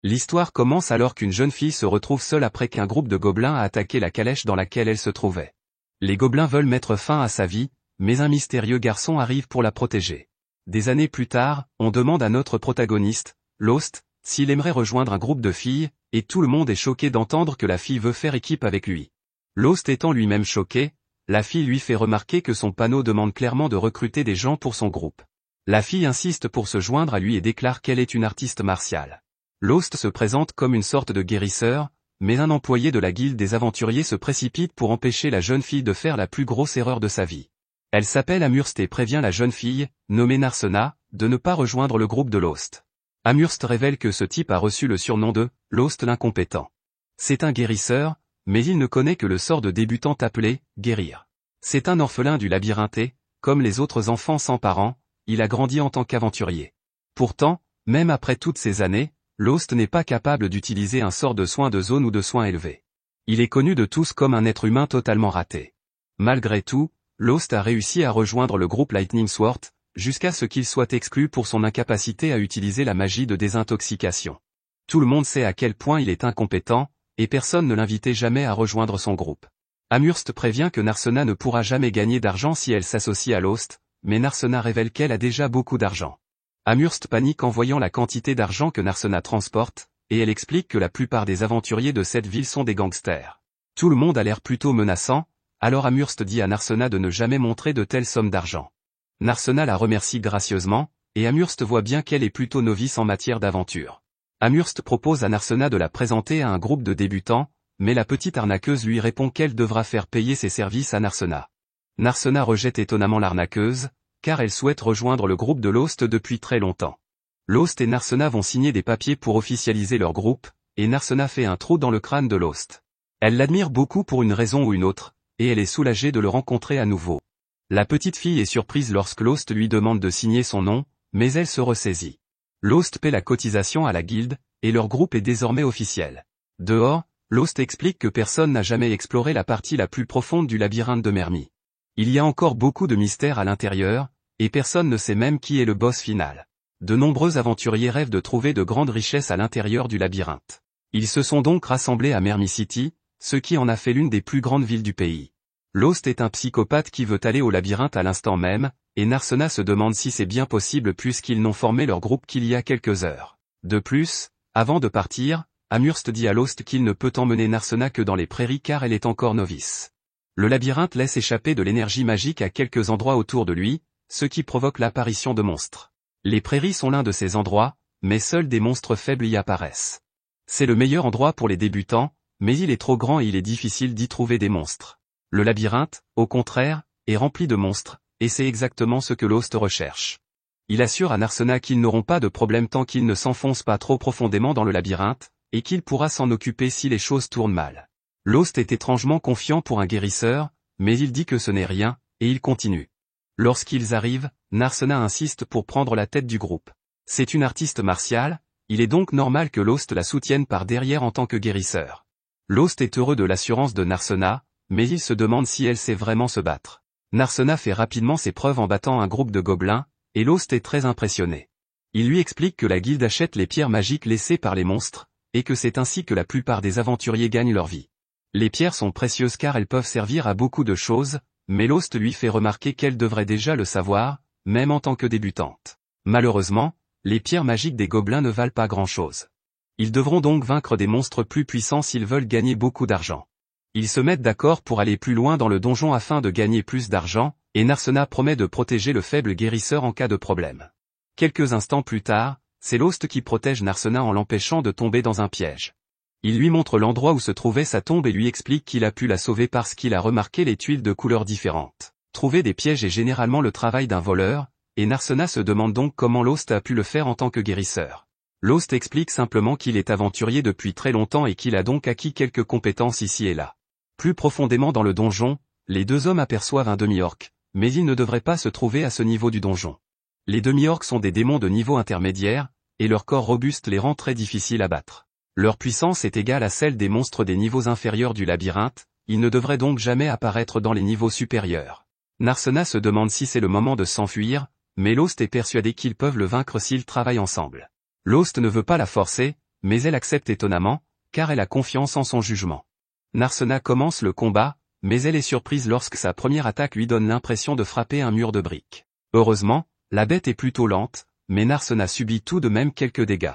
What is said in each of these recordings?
L'histoire commence alors qu'une jeune fille se retrouve seule après qu'un groupe de gobelins a attaqué la calèche dans laquelle elle se trouvait. Les gobelins veulent mettre fin à sa vie, mais un mystérieux garçon arrive pour la protéger. Des années plus tard, on demande à notre protagoniste, Lost, s'il aimerait rejoindre un groupe de filles, et tout le monde est choqué d'entendre que la fille veut faire équipe avec lui. Lost étant lui-même choqué, la fille lui fait remarquer que son panneau demande clairement de recruter des gens pour son groupe. La fille insiste pour se joindre à lui et déclare qu'elle est une artiste martiale. Lost se présente comme une sorte de guérisseur, mais un employé de la guilde des aventuriers se précipite pour empêcher la jeune fille de faire la plus grosse erreur de sa vie. Elle s'appelle Amherst et prévient la jeune fille, nommée Narsena, de ne pas rejoindre le groupe de Lost. Amherst révèle que ce type a reçu le surnom de « Lost l'incompétent ». C'est un guérisseur, mais il ne connaît que le sort de débutant appelé « guérir ». C'est un orphelin du labyrinthe et, comme les autres enfants sans parents, il a grandi en tant qu'aventurier. Pourtant, même après toutes ces années, Lost n'est pas capable d'utiliser un sort de soin de zone ou de soin élevé. Il est connu de tous comme un être humain totalement raté. Malgré tout, Lost a réussi à rejoindre le groupe Lightning Sword, jusqu'à ce qu'il soit exclu pour son incapacité à utiliser la magie de désintoxication. Tout le monde sait à quel point il est incompétent, et personne ne l'invitait jamais à rejoindre son groupe. Amherst prévient que Narsena ne pourra jamais gagner d'argent si elle s'associe à Lost, mais Narsena révèle qu'elle a déjà beaucoup d'argent. Amherst panique en voyant la quantité d'argent que Narsena transporte, et elle explique que la plupart des aventuriers de cette ville sont des gangsters. Tout le monde a l'air plutôt menaçant, alors Amherst dit à Narsena de ne jamais montrer de telles sommes d'argent. Narsena la remercie gracieusement, et Amherst voit bien qu'elle est plutôt novice en matière d'aventure. Amherst propose à Narsena de la présenter à un groupe de débutants, mais la petite arnaqueuse lui répond qu'elle devra faire payer ses services à Narsena. Narsena rejette étonnamment l'arnaqueuse, car elle souhaite rejoindre le groupe de Lost depuis très longtemps. Lost et Narsena vont signer des papiers pour officialiser leur groupe, et Narsena fait un trou dans le crâne de Lost. Elle l'admire beaucoup pour une raison ou une autre, et elle est soulagée de le rencontrer à nouveau. La petite fille est surprise lorsque Lost lui demande de signer son nom, mais elle se ressaisit. Lost paie la cotisation à la guilde, et leur groupe est désormais officiel. Dehors, Lost explique que personne n'a jamais exploré la partie la plus profonde du labyrinthe de Mermy. Il y a encore beaucoup de mystères à l'intérieur, et personne ne sait même qui est le boss final. De nombreux aventuriers rêvent de trouver de grandes richesses à l'intérieur du labyrinthe. Ils se sont donc rassemblés à Mermy City, ce qui en a fait l'une des plus grandes villes du pays. Lost est un psychopathe qui veut aller au labyrinthe à l'instant même, et Narsena se demande si c'est bien possible puisqu'ils n'ont formé leur groupe qu'il y a quelques heures. De plus, avant de partir, Amherst dit à Lost qu'il ne peut emmener Narsena que dans les prairies car elle est encore novice. Le labyrinthe laisse échapper de l'énergie magique à quelques endroits autour de lui, ce qui provoque l'apparition de monstres. Les prairies sont l'un de ces endroits, mais seuls des monstres faibles y apparaissent. C'est le meilleur endroit pour les débutants, mais il est trop grand et il est difficile d'y trouver des monstres. Le labyrinthe, au contraire, est rempli de monstres, et c'est exactement ce que Lost recherche. Il assure à Narsena qu'ils n'auront pas de problème tant qu'ils ne s'enfoncent pas trop profondément dans le labyrinthe, et qu'il pourra s'en occuper si les choses tournent mal. Lost est étrangement confiant pour un guérisseur, mais il dit que ce n'est rien, et il continue. Lorsqu'ils arrivent, Narsena insiste pour prendre la tête du groupe. C'est une artiste martiale, il est donc normal que Lost la soutienne par derrière en tant que guérisseur. Lost est heureux de l'assurance de Narsena, mais il se demande si elle sait vraiment se battre. Narsena fait rapidement ses preuves en battant un groupe de gobelins, et Lost est très impressionné. Il lui explique que la guilde achète les pierres magiques laissées par les monstres, et que c'est ainsi que la plupart des aventuriers gagnent leur vie. Les pierres sont précieuses car elles peuvent servir à beaucoup de choses, mais Lost lui fait remarquer qu'elle devrait déjà le savoir, même en tant que débutante. Malheureusement, les pierres magiques des gobelins ne valent pas grand-chose. Ils devront donc vaincre des monstres plus puissants s'ils veulent gagner beaucoup d'argent. Ils se mettent d'accord pour aller plus loin dans le donjon afin de gagner plus d'argent, et Narsena promet de protéger le faible guérisseur en cas de problème. Quelques instants plus tard, c'est Lost qui protège Narsena en l'empêchant de tomber dans un piège. Il lui montre l'endroit où se trouvait sa tombe et lui explique qu'il a pu la sauver parce qu'il a remarqué les tuiles de couleurs différentes. Trouver des pièges est généralement le travail d'un voleur, et Narsena se demande donc comment Lost a pu le faire en tant que guérisseur. Lost explique simplement qu'il est aventurier depuis très longtemps et qu'il a donc acquis quelques compétences ici et là. Plus profondément dans le donjon, les deux hommes aperçoivent un demi-orc, mais ils ne devraient pas se trouver à ce niveau du donjon. Les demi-orcs sont des démons de niveau intermédiaire, et leur corps robuste les rend très difficiles à battre. Leur puissance est égale à celle des monstres des niveaux inférieurs du labyrinthe, ils ne devraient donc jamais apparaître dans les niveaux supérieurs. Narsena se demande si c'est le moment de s'enfuir, mais Lost est persuadé qu'ils peuvent le vaincre s'ils travaillent ensemble. Lost ne veut pas la forcer, mais elle accepte étonnamment, car elle a confiance en son jugement. Narsena commence le combat, mais elle est surprise lorsque sa première attaque lui donne l'impression de frapper un mur de briques. Heureusement, la bête est plutôt lente, mais Narsena subit tout de même quelques dégâts.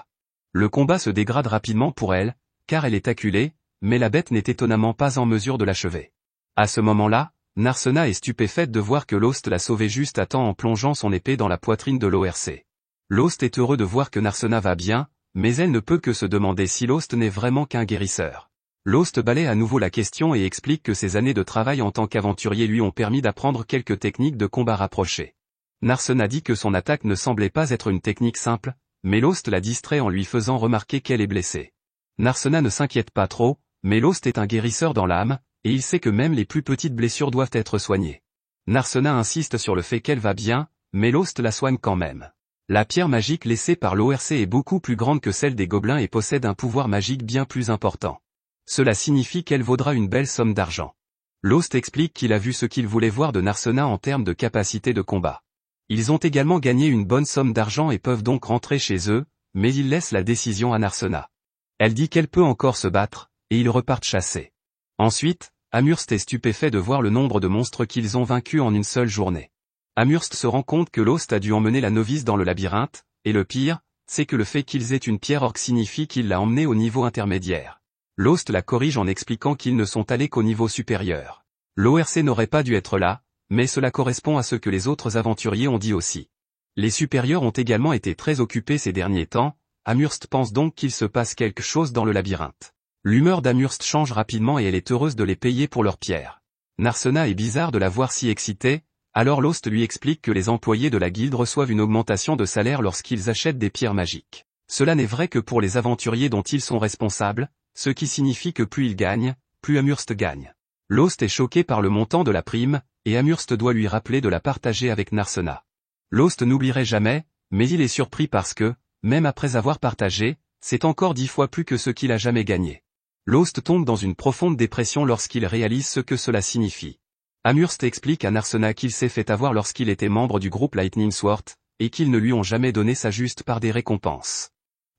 Le combat se dégrade rapidement pour elle, car elle est acculée, mais la bête n'est étonnamment pas en mesure de l'achever. À ce moment-là, Narsena est stupéfaite de voir que Lost l'a sauvée juste à temps en plongeant son épée dans la poitrine de l'ORC. Lost est heureux de voir que Narsena va bien, mais elle ne peut que se demander si Lost n'est vraiment qu'un guérisseur. Lost balaie à nouveau la question et explique que ses années de travail en tant qu'aventurier lui ont permis d'apprendre quelques techniques de combat rapprochées. Narsena dit que son attaque ne semblait pas être une technique simple, mais Lost la distrait en lui faisant remarquer qu'elle est blessée. Narsena ne s'inquiète pas trop, mais Lost est un guérisseur dans l'âme, et il sait que même les plus petites blessures doivent être soignées. Narsena insiste sur le fait qu'elle va bien, mais Lost la soigne quand même. La pierre magique laissée par l'ORC est beaucoup plus grande que celle des gobelins et possède un pouvoir magique bien plus important. Cela signifie qu'elle vaudra une belle somme d'argent. Lost explique qu'il a vu ce qu'il voulait voir de Narsena en termes de capacité de combat. Ils ont également gagné une bonne somme d'argent et peuvent donc rentrer chez eux, mais il laisse la décision à Narsena. Elle dit qu'elle peut encore se battre, et ils repartent chasser. Ensuite, Amherst est stupéfait de voir le nombre de monstres qu'ils ont vaincus en une seule journée. Amherst se rend compte que Lost a dû emmener la novice dans le labyrinthe, et le pire, c'est que le fait qu'ils aient une pierre orque signifie qu'il l'a emmenée au niveau intermédiaire. Lost la corrige en expliquant qu'ils ne sont allés qu'au niveau supérieur. L'ORC n'aurait pas dû être là, mais cela correspond à ce que les autres aventuriers ont dit aussi. Les supérieurs ont également été très occupés ces derniers temps, Amherst pense donc qu'il se passe quelque chose dans le labyrinthe. L'humeur d'Amherst change rapidement et elle est heureuse de les payer pour leurs pierres. Narsena est bizarre de la voir si excitée, alors Lost lui explique que les employés de la guilde reçoivent une augmentation de salaire lorsqu'ils achètent des pierres magiques. Cela n'est vrai que pour les aventuriers dont ils sont responsables, ce qui signifie que plus ils gagnent, plus Amherst gagne. Lost est choqué par le montant de la prime, et Amherst doit lui rappeler de la partager avec Narsena. Lost n'oublierait jamais, mais il est surpris parce que, même après avoir partagé, c'est encore 10 fois plus que ce qu'il a jamais gagné. Lost tombe dans une profonde dépression lorsqu'il réalise ce que cela signifie. Amherst explique à Narsena qu'il s'est fait avoir lorsqu'il était membre du groupe Lightning Sword, et qu'ils ne lui ont jamais donné sa juste part des récompenses.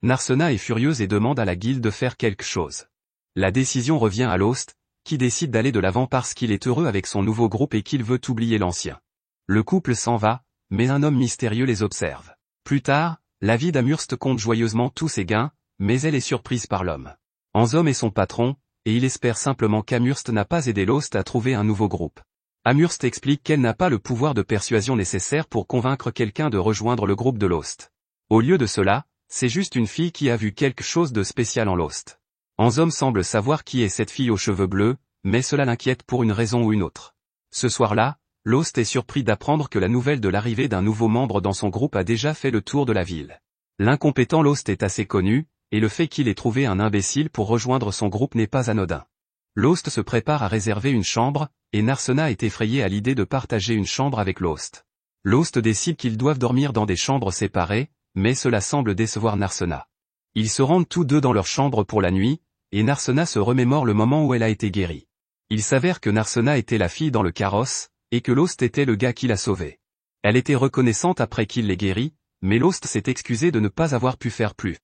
Narsena est furieuse et demande à la guilde de faire quelque chose. La décision revient à Lost, qui décide d'aller de l'avant parce qu'il est heureux avec son nouveau groupe et qu'il veut oublier l'ancien. Le couple s'en va, mais un homme mystérieux les observe. Plus tard, la vie d'Amherst compte joyeusement tous ses gains, mais elle est surprise par l'homme. Anzom est son patron, et il espère simplement qu'Amherst n'a pas aidé Lost à trouver un nouveau groupe. Amherst explique qu'elle n'a pas le pouvoir de persuasion nécessaire pour convaincre quelqu'un de rejoindre le groupe de Lost. Au lieu de cela, c'est juste une fille qui a vu quelque chose de spécial en Lost. Anzom semble savoir qui est cette fille aux cheveux bleus, mais cela l'inquiète pour une raison ou une autre. Ce soir-là, Lost est surpris d'apprendre que la nouvelle de l'arrivée d'un nouveau membre dans son groupe a déjà fait le tour de la ville. L'incompétent Lost est assez connu, et le fait qu'il ait trouvé un imbécile pour rejoindre son groupe n'est pas anodin. Lost se prépare à réserver une chambre, et Narsena est effrayé à l'idée de partager une chambre avec Lost. Lost décide qu'ils doivent dormir dans des chambres séparées, mais cela semble décevoir Narsena. Ils se rendent tous deux dans leur chambre pour la nuit, et Narsena se remémore le moment où elle a été guérie. Il s'avère que Narsena était la fille dans le carrosse, et que Lost était le gars qui l'a sauvée. Elle était reconnaissante après qu'il l'ait guérie, mais Lost s'est excusé de ne pas avoir pu faire plus.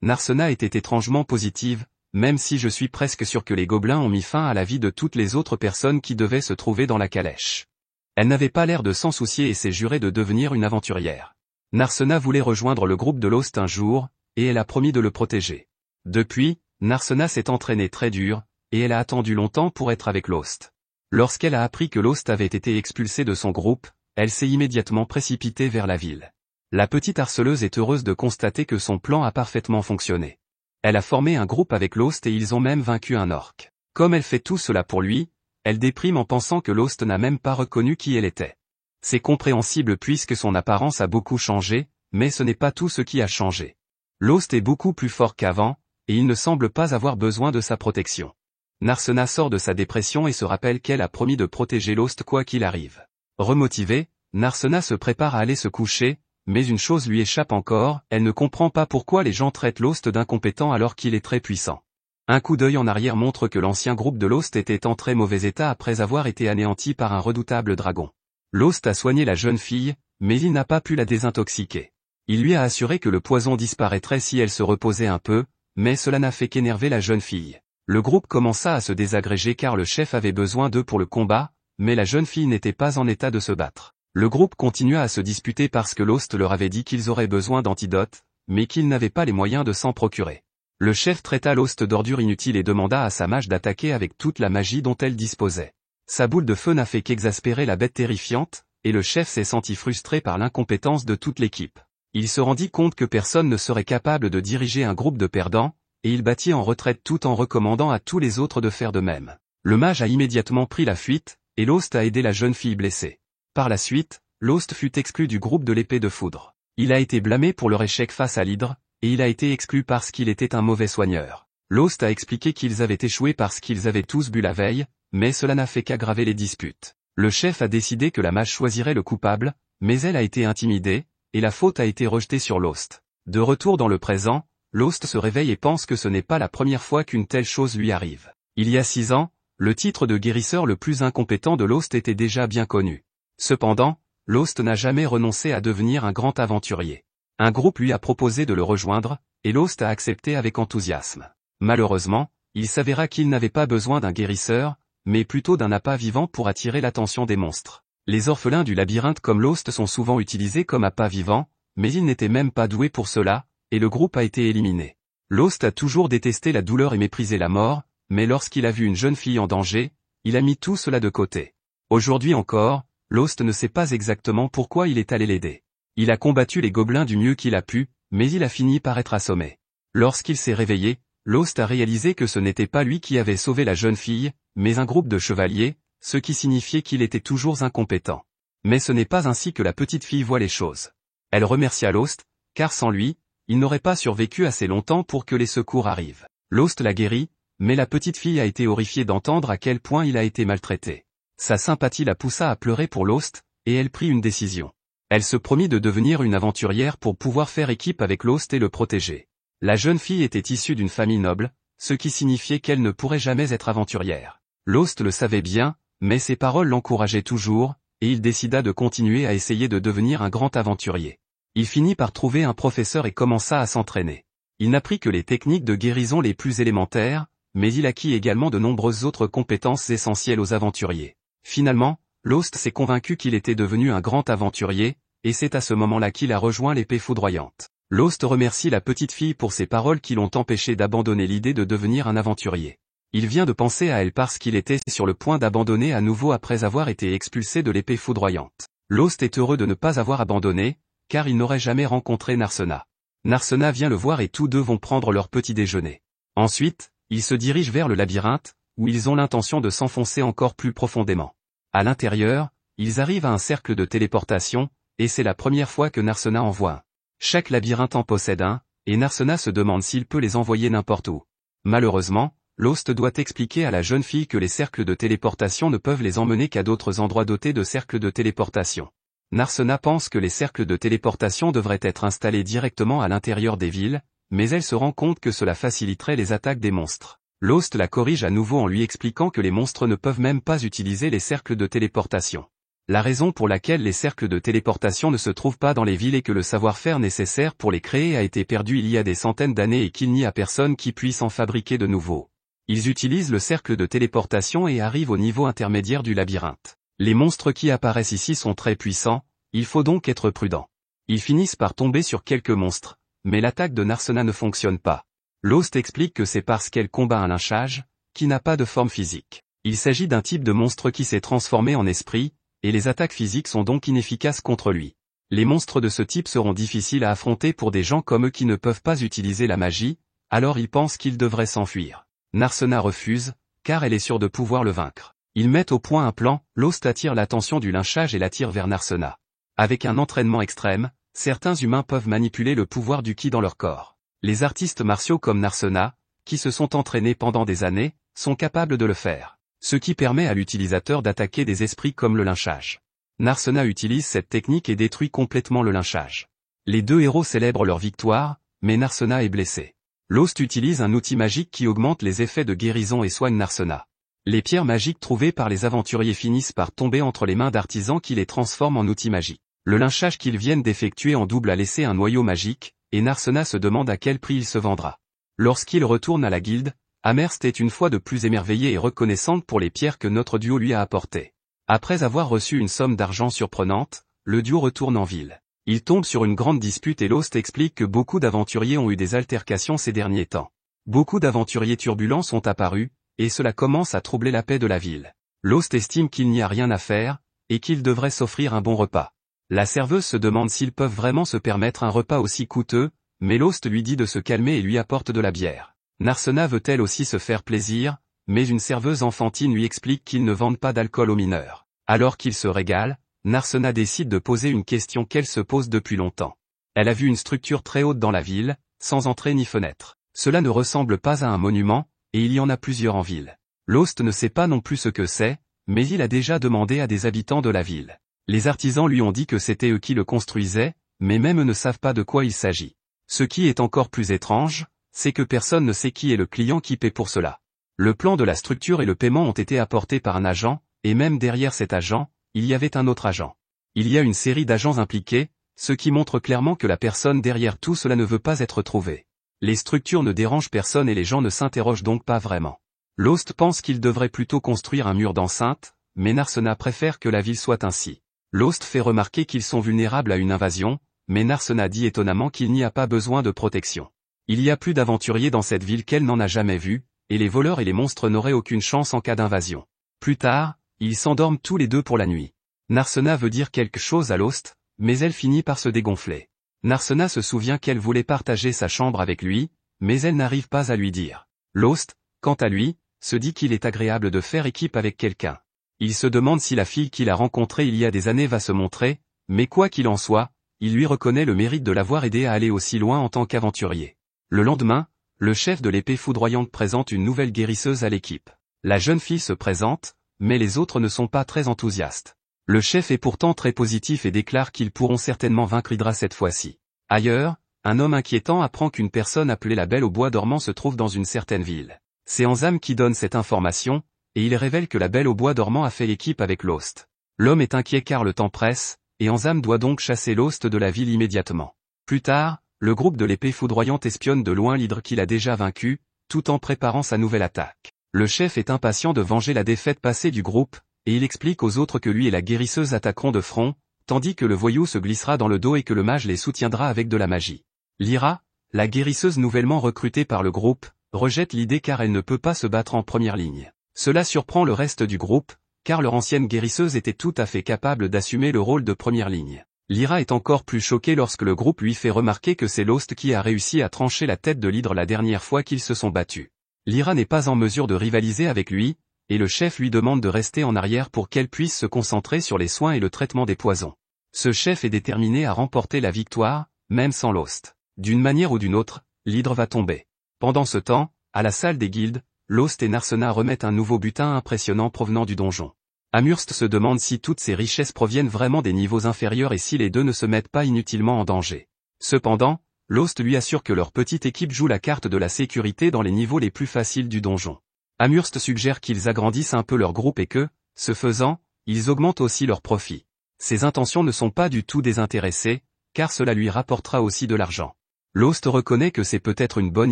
Narsena était étrangement positive, même si je suis presque sûr que les gobelins ont mis fin à la vie de toutes les autres personnes qui devaient se trouver dans la calèche. Elle n'avait pas l'air de s'en soucier et s'est jurée de devenir une aventurière. Narsena voulait rejoindre le groupe de Lost un jour, et elle a promis de le protéger. Depuis, Narsena s'est entraînée très dur, et elle a attendu longtemps pour être avec Lost. Lorsqu'elle a appris que Lost avait été expulsé de son groupe, elle s'est immédiatement précipitée vers la ville. La petite harceleuse est heureuse de constater que son plan a parfaitement fonctionné. Elle a formé un groupe avec Lost et ils ont même vaincu un orc. Comme elle fait tout cela pour lui, elle déprime en pensant que Lost n'a même pas reconnu qui elle était. C'est compréhensible puisque son apparence a beaucoup changé, mais ce n'est pas tout ce qui a changé. Lost est beaucoup plus fort qu'avant, et il ne semble pas avoir besoin de sa protection. Narsena sort de sa dépression et se rappelle qu'elle a promis de protéger Lost quoi qu'il arrive. Remotivée, Narsena se prépare à aller se coucher, mais une chose lui échappe encore, elle ne comprend pas pourquoi les gens traitent Lost d'incompétent alors qu'il est très puissant. Un coup d'œil en arrière montre que l'ancien groupe de Lost était en très mauvais état après avoir été anéanti par un redoutable dragon. Lost a soigné la jeune fille, mais il n'a pas pu la désintoxiquer. Il lui a assuré que le poison disparaîtrait si elle se reposait un peu, mais cela n'a fait qu'énerver la jeune fille. Le groupe commença à se désagréger car le chef avait besoin d'eux pour le combat, mais la jeune fille n'était pas en état de se battre. Le groupe continua à se disputer parce que Lost leur avait dit qu'ils auraient besoin d'antidotes, mais qu'ils n'avaient pas les moyens de s'en procurer. Le chef traita Lost d'ordure inutile et demanda à sa mage d'attaquer avec toute la magie dont elle disposait. Sa boule de feu n'a fait qu'exaspérer la bête terrifiante, et le chef s'est senti frustré par l'incompétence de toute l'équipe. Il se rendit compte que personne ne serait capable de diriger un groupe de perdants, et il battit en retraite tout en recommandant à tous les autres de faire de même. Le mage a immédiatement pris la fuite, et Lost a aidé la jeune fille blessée. Par la suite, Lost fut exclu du groupe de l'épée de foudre. Il a été blâmé pour leur échec face à l'hydre, et il a été exclu parce qu'il était un mauvais soigneur. Lost a expliqué qu'ils avaient échoué parce qu'ils avaient tous bu la veille, mais cela n'a fait qu'aggraver les disputes. Le chef a décidé que la mage choisirait le coupable, mais elle a été intimidée, et la faute a été rejetée sur Lost. De retour dans le présent, Lost se réveille et pense que ce n'est pas la première fois qu'une telle chose lui arrive. Il y a 6 ans, le titre de guérisseur le plus incompétent de Lost était déjà bien connu. Cependant, Lost n'a jamais renoncé à devenir un grand aventurier. Un groupe lui a proposé de le rejoindre, et Lost a accepté avec enthousiasme. Malheureusement, il s'avéra qu'il n'avait pas besoin d'un guérisseur, mais plutôt d'un appât vivant pour attirer l'attention des monstres. Les orphelins du labyrinthe comme Lost sont souvent utilisés comme appât vivant, mais ils n'étaient même pas doués pour cela, et le groupe a été éliminé. Lost a toujours détesté la douleur et méprisé la mort, mais lorsqu'il a vu une jeune fille en danger, il a mis tout cela de côté. Aujourd'hui encore, Lost ne sait pas exactement pourquoi il est allé l'aider. Il a combattu les gobelins du mieux qu'il a pu, mais il a fini par être assommé. Lorsqu'il s'est réveillé, Lost a réalisé que ce n'était pas lui qui avait sauvé la jeune fille, mais un groupe de chevaliers, ce qui signifiait qu'il était toujours incompétent. Mais ce n'est pas ainsi que la petite fille voit les choses. Elle remercia Lost, car sans lui, il n'aurait pas survécu assez longtemps pour que les secours arrivent. Lost l'a guéri, mais la petite fille a été horrifiée d'entendre à quel point il a été maltraité. Sa sympathie la poussa à pleurer pour Lost, et elle prit une décision. Elle se promit de devenir une aventurière pour pouvoir faire équipe avec Lost et le protéger. La jeune fille était issue d'une famille noble, ce qui signifiait qu'elle ne pourrait jamais être aventurière. Lost le savait bien, mais ses paroles l'encourageaient toujours, et il décida de continuer à essayer de devenir un grand aventurier. Il finit par trouver un professeur et commença à s'entraîner. Il n'apprit que les techniques de guérison les plus élémentaires, mais il acquit également de nombreuses autres compétences essentielles aux aventuriers. Finalement, Lost s'est convaincu qu'il était devenu un grand aventurier, et c'est à ce moment-là qu'il a rejoint l'épée foudroyante. Lost remercie la petite fille pour ses paroles qui l'ont empêché d'abandonner l'idée de devenir un aventurier. Il vient de penser à elle parce qu'il était sur le point d'abandonner à nouveau après avoir été expulsé de l'épée foudroyante. Lost est heureux de ne pas avoir abandonné, car il n'aurait jamais rencontré Narsena. Narsena vient le voir et tous deux vont prendre leur petit déjeuner. Ensuite, ils se dirigent vers le labyrinthe, où ils ont l'intention de s'enfoncer encore plus profondément. À l'intérieur, ils arrivent à un cercle de téléportation, et c'est la première fois que Narsena en voit un. Chaque labyrinthe en possède un, et Narsena se demande s'il peut les envoyer n'importe où. Malheureusement, Lost doit expliquer à la jeune fille que les cercles de téléportation ne peuvent les emmener qu'à d'autres endroits dotés de cercles de téléportation. Narsena pense que les cercles de téléportation devraient être installés directement à l'intérieur des villes, mais elle se rend compte que cela faciliterait les attaques des monstres. Lost la corrige à nouveau en lui expliquant que les monstres ne peuvent même pas utiliser les cercles de téléportation. La raison pour laquelle les cercles de téléportation ne se trouvent pas dans les villes est que le savoir-faire nécessaire pour les créer a été perdu il y a des centaines d'années et qu'il n'y a personne qui puisse en fabriquer de nouveaux. Ils utilisent le cercle de téléportation et arrivent au niveau intermédiaire du labyrinthe. Les monstres qui apparaissent ici sont très puissants, il faut donc être prudent. Ils finissent par tomber sur quelques monstres, mais l'attaque de Narsena ne fonctionne pas. Lost explique que c'est parce qu'elle combat un lynchage, qui n'a pas de forme physique. Il s'agit d'un type de monstre qui s'est transformé en esprit, et les attaques physiques sont donc inefficaces contre lui. Les monstres de ce type seront difficiles à affronter pour des gens comme eux qui ne peuvent pas utiliser la magie, alors il pense qu'il devrait s'enfuir. Narsena refuse, car elle est sûre de pouvoir le vaincre. Ils mettent au point un plan, Lost attire l'attention du lynchage et l'attire vers Narsena. Avec un entraînement extrême, certains humains peuvent manipuler le pouvoir du ki dans leur corps. Les artistes martiaux comme Narsena, qui se sont entraînés pendant des années, sont capables de le faire. Ce qui permet à l'utilisateur d'attaquer des esprits comme le lynchage. Narsena utilise cette technique et détruit complètement le lynchage. Les deux héros célèbrent leur victoire, mais Narsena est blessé. Lost utilise un outil magique qui augmente les effets de guérison et soigne Narsena. Les pierres magiques trouvées par les aventuriers finissent par tomber entre les mains d'artisans qui les transforment en outils magiques. Le lynchage qu'ils viennent d'effectuer en double a laissé un noyau magique, et Narsena se demande à quel prix il se vendra. Lorsqu'il retourne à la guilde, Amherst est une fois de plus émerveillée et reconnaissante pour les pierres que notre duo lui a apportées. Après avoir reçu une somme d'argent surprenante, le duo retourne en ville. Il tombe sur une grande dispute et Lost explique que beaucoup d'aventuriers ont eu des altercations ces derniers temps. Beaucoup d'aventuriers turbulents sont apparus, et cela commence à troubler la paix de la ville. Lost estime qu'il n'y a rien à faire, et qu'il devrait s'offrir un bon repas. La serveuse se demande s'ils peuvent vraiment se permettre un repas aussi coûteux, mais Lost lui dit de se calmer et lui apporte de la bière. Narsena veut elle aussi se faire plaisir, mais une serveuse enfantine lui explique qu'ils ne vendent pas d'alcool aux mineurs. Alors qu'il se régale, Narsena décide de poser une question qu'elle se pose depuis longtemps. Elle a vu une structure très haute dans la ville, sans entrée ni fenêtre. Cela ne ressemble pas à un monument, et il y en a plusieurs en ville. Lost ne sait pas non plus ce que c'est, mais il a déjà demandé à des habitants de la ville. Les artisans lui ont dit que c'était eux qui le construisaient, mais même eux ne savent pas de quoi il s'agit. Ce qui est encore plus étrange, c'est que personne ne sait qui est le client qui paie pour cela. Le plan de la structure et le paiement ont été apportés par un agent, et même derrière cet agent, il y avait un autre agent. Il y a une série d'agents impliqués, ce qui montre clairement que la personne derrière tout cela ne veut pas être trouvée. Les structures ne dérangent personne et les gens ne s'interrogent donc pas vraiment. Lost pense qu'il devrait plutôt construire un mur d'enceinte, mais Narsena préfère que la ville soit ainsi. Lost fait remarquer qu'ils sont vulnérables à une invasion, mais Narsena dit étonnamment qu'il n'y a pas besoin de protection. Il y a plus d'aventuriers dans cette ville qu'elle n'en a jamais vu, et les voleurs et les monstres n'auraient aucune chance en cas d'invasion. Plus tard, ils s'endorment tous les deux pour la nuit. Narsena veut dire quelque chose à Lost, mais elle finit par se dégonfler. Narsena se souvient qu'elle voulait partager sa chambre avec lui, mais elle n'arrive pas à lui dire. Lost, quant à lui, se dit qu'il est agréable de faire équipe avec quelqu'un. Il se demande si la fille qu'il a rencontrée il y a des années va se montrer, mais quoi qu'il en soit, il lui reconnaît le mérite de l'avoir aidé à aller aussi loin en tant qu'aventurier. Le lendemain, le chef de l'épée foudroyante présente une nouvelle guérisseuse à l'équipe. La jeune fille se présente, mais les autres ne sont pas très enthousiastes. Le chef est pourtant très positif et déclare qu'ils pourront certainement vaincre Hydra cette fois-ci. Ailleurs, un homme inquiétant apprend qu'une personne appelée la Belle au Bois dormant se trouve dans une certaine ville. C'est Ansam qui donne cette information, et il révèle que la Belle au Bois dormant a fait équipe avec Lost. L'homme est inquiet car le temps presse, et Ansam doit donc chasser Lost de la ville immédiatement. Plus tard, le groupe de l'épée foudroyante espionne de loin l'Hydre qu'il a déjà vaincu, tout en préparant sa nouvelle attaque. Le chef est impatient de venger la défaite passée du groupe, et il explique aux autres que lui et la guérisseuse attaqueront de front, tandis que le voyou se glissera dans le dos et que le mage les soutiendra avec de la magie. Lyra, la guérisseuse nouvellement recrutée par le groupe, rejette l'idée car elle ne peut pas se battre en première ligne. Cela surprend le reste du groupe, car leur ancienne guérisseuse était tout à fait capable d'assumer le rôle de première ligne. Lyra est encore plus choquée lorsque le groupe lui fait remarquer que c'est Lost qui a réussi à trancher la tête de l'Hydre la dernière fois qu'ils se sont battus. Lyra n'est pas en mesure de rivaliser avec lui, et le chef lui demande de rester en arrière pour qu'elle puisse se concentrer sur les soins et le traitement des poisons. Ce chef est déterminé à remporter la victoire, même sans Lost. D'une manière ou d'une autre, l'Hydre va tomber. Pendant ce temps, à la salle des guildes, Lost et Narsena remettent un nouveau butin impressionnant provenant du donjon. Amherst se demande si toutes ces richesses proviennent vraiment des niveaux inférieurs et si les deux ne se mettent pas inutilement en danger. Cependant, Lost lui assure que leur petite équipe joue la carte de la sécurité dans les niveaux les plus faciles du donjon. Amherst suggère qu'ils agrandissent un peu leur groupe et que, ce faisant, ils augmentent aussi leurs profits. Ses intentions ne sont pas du tout désintéressées, car cela lui rapportera aussi de l'argent. Lost reconnaît que c'est peut-être une bonne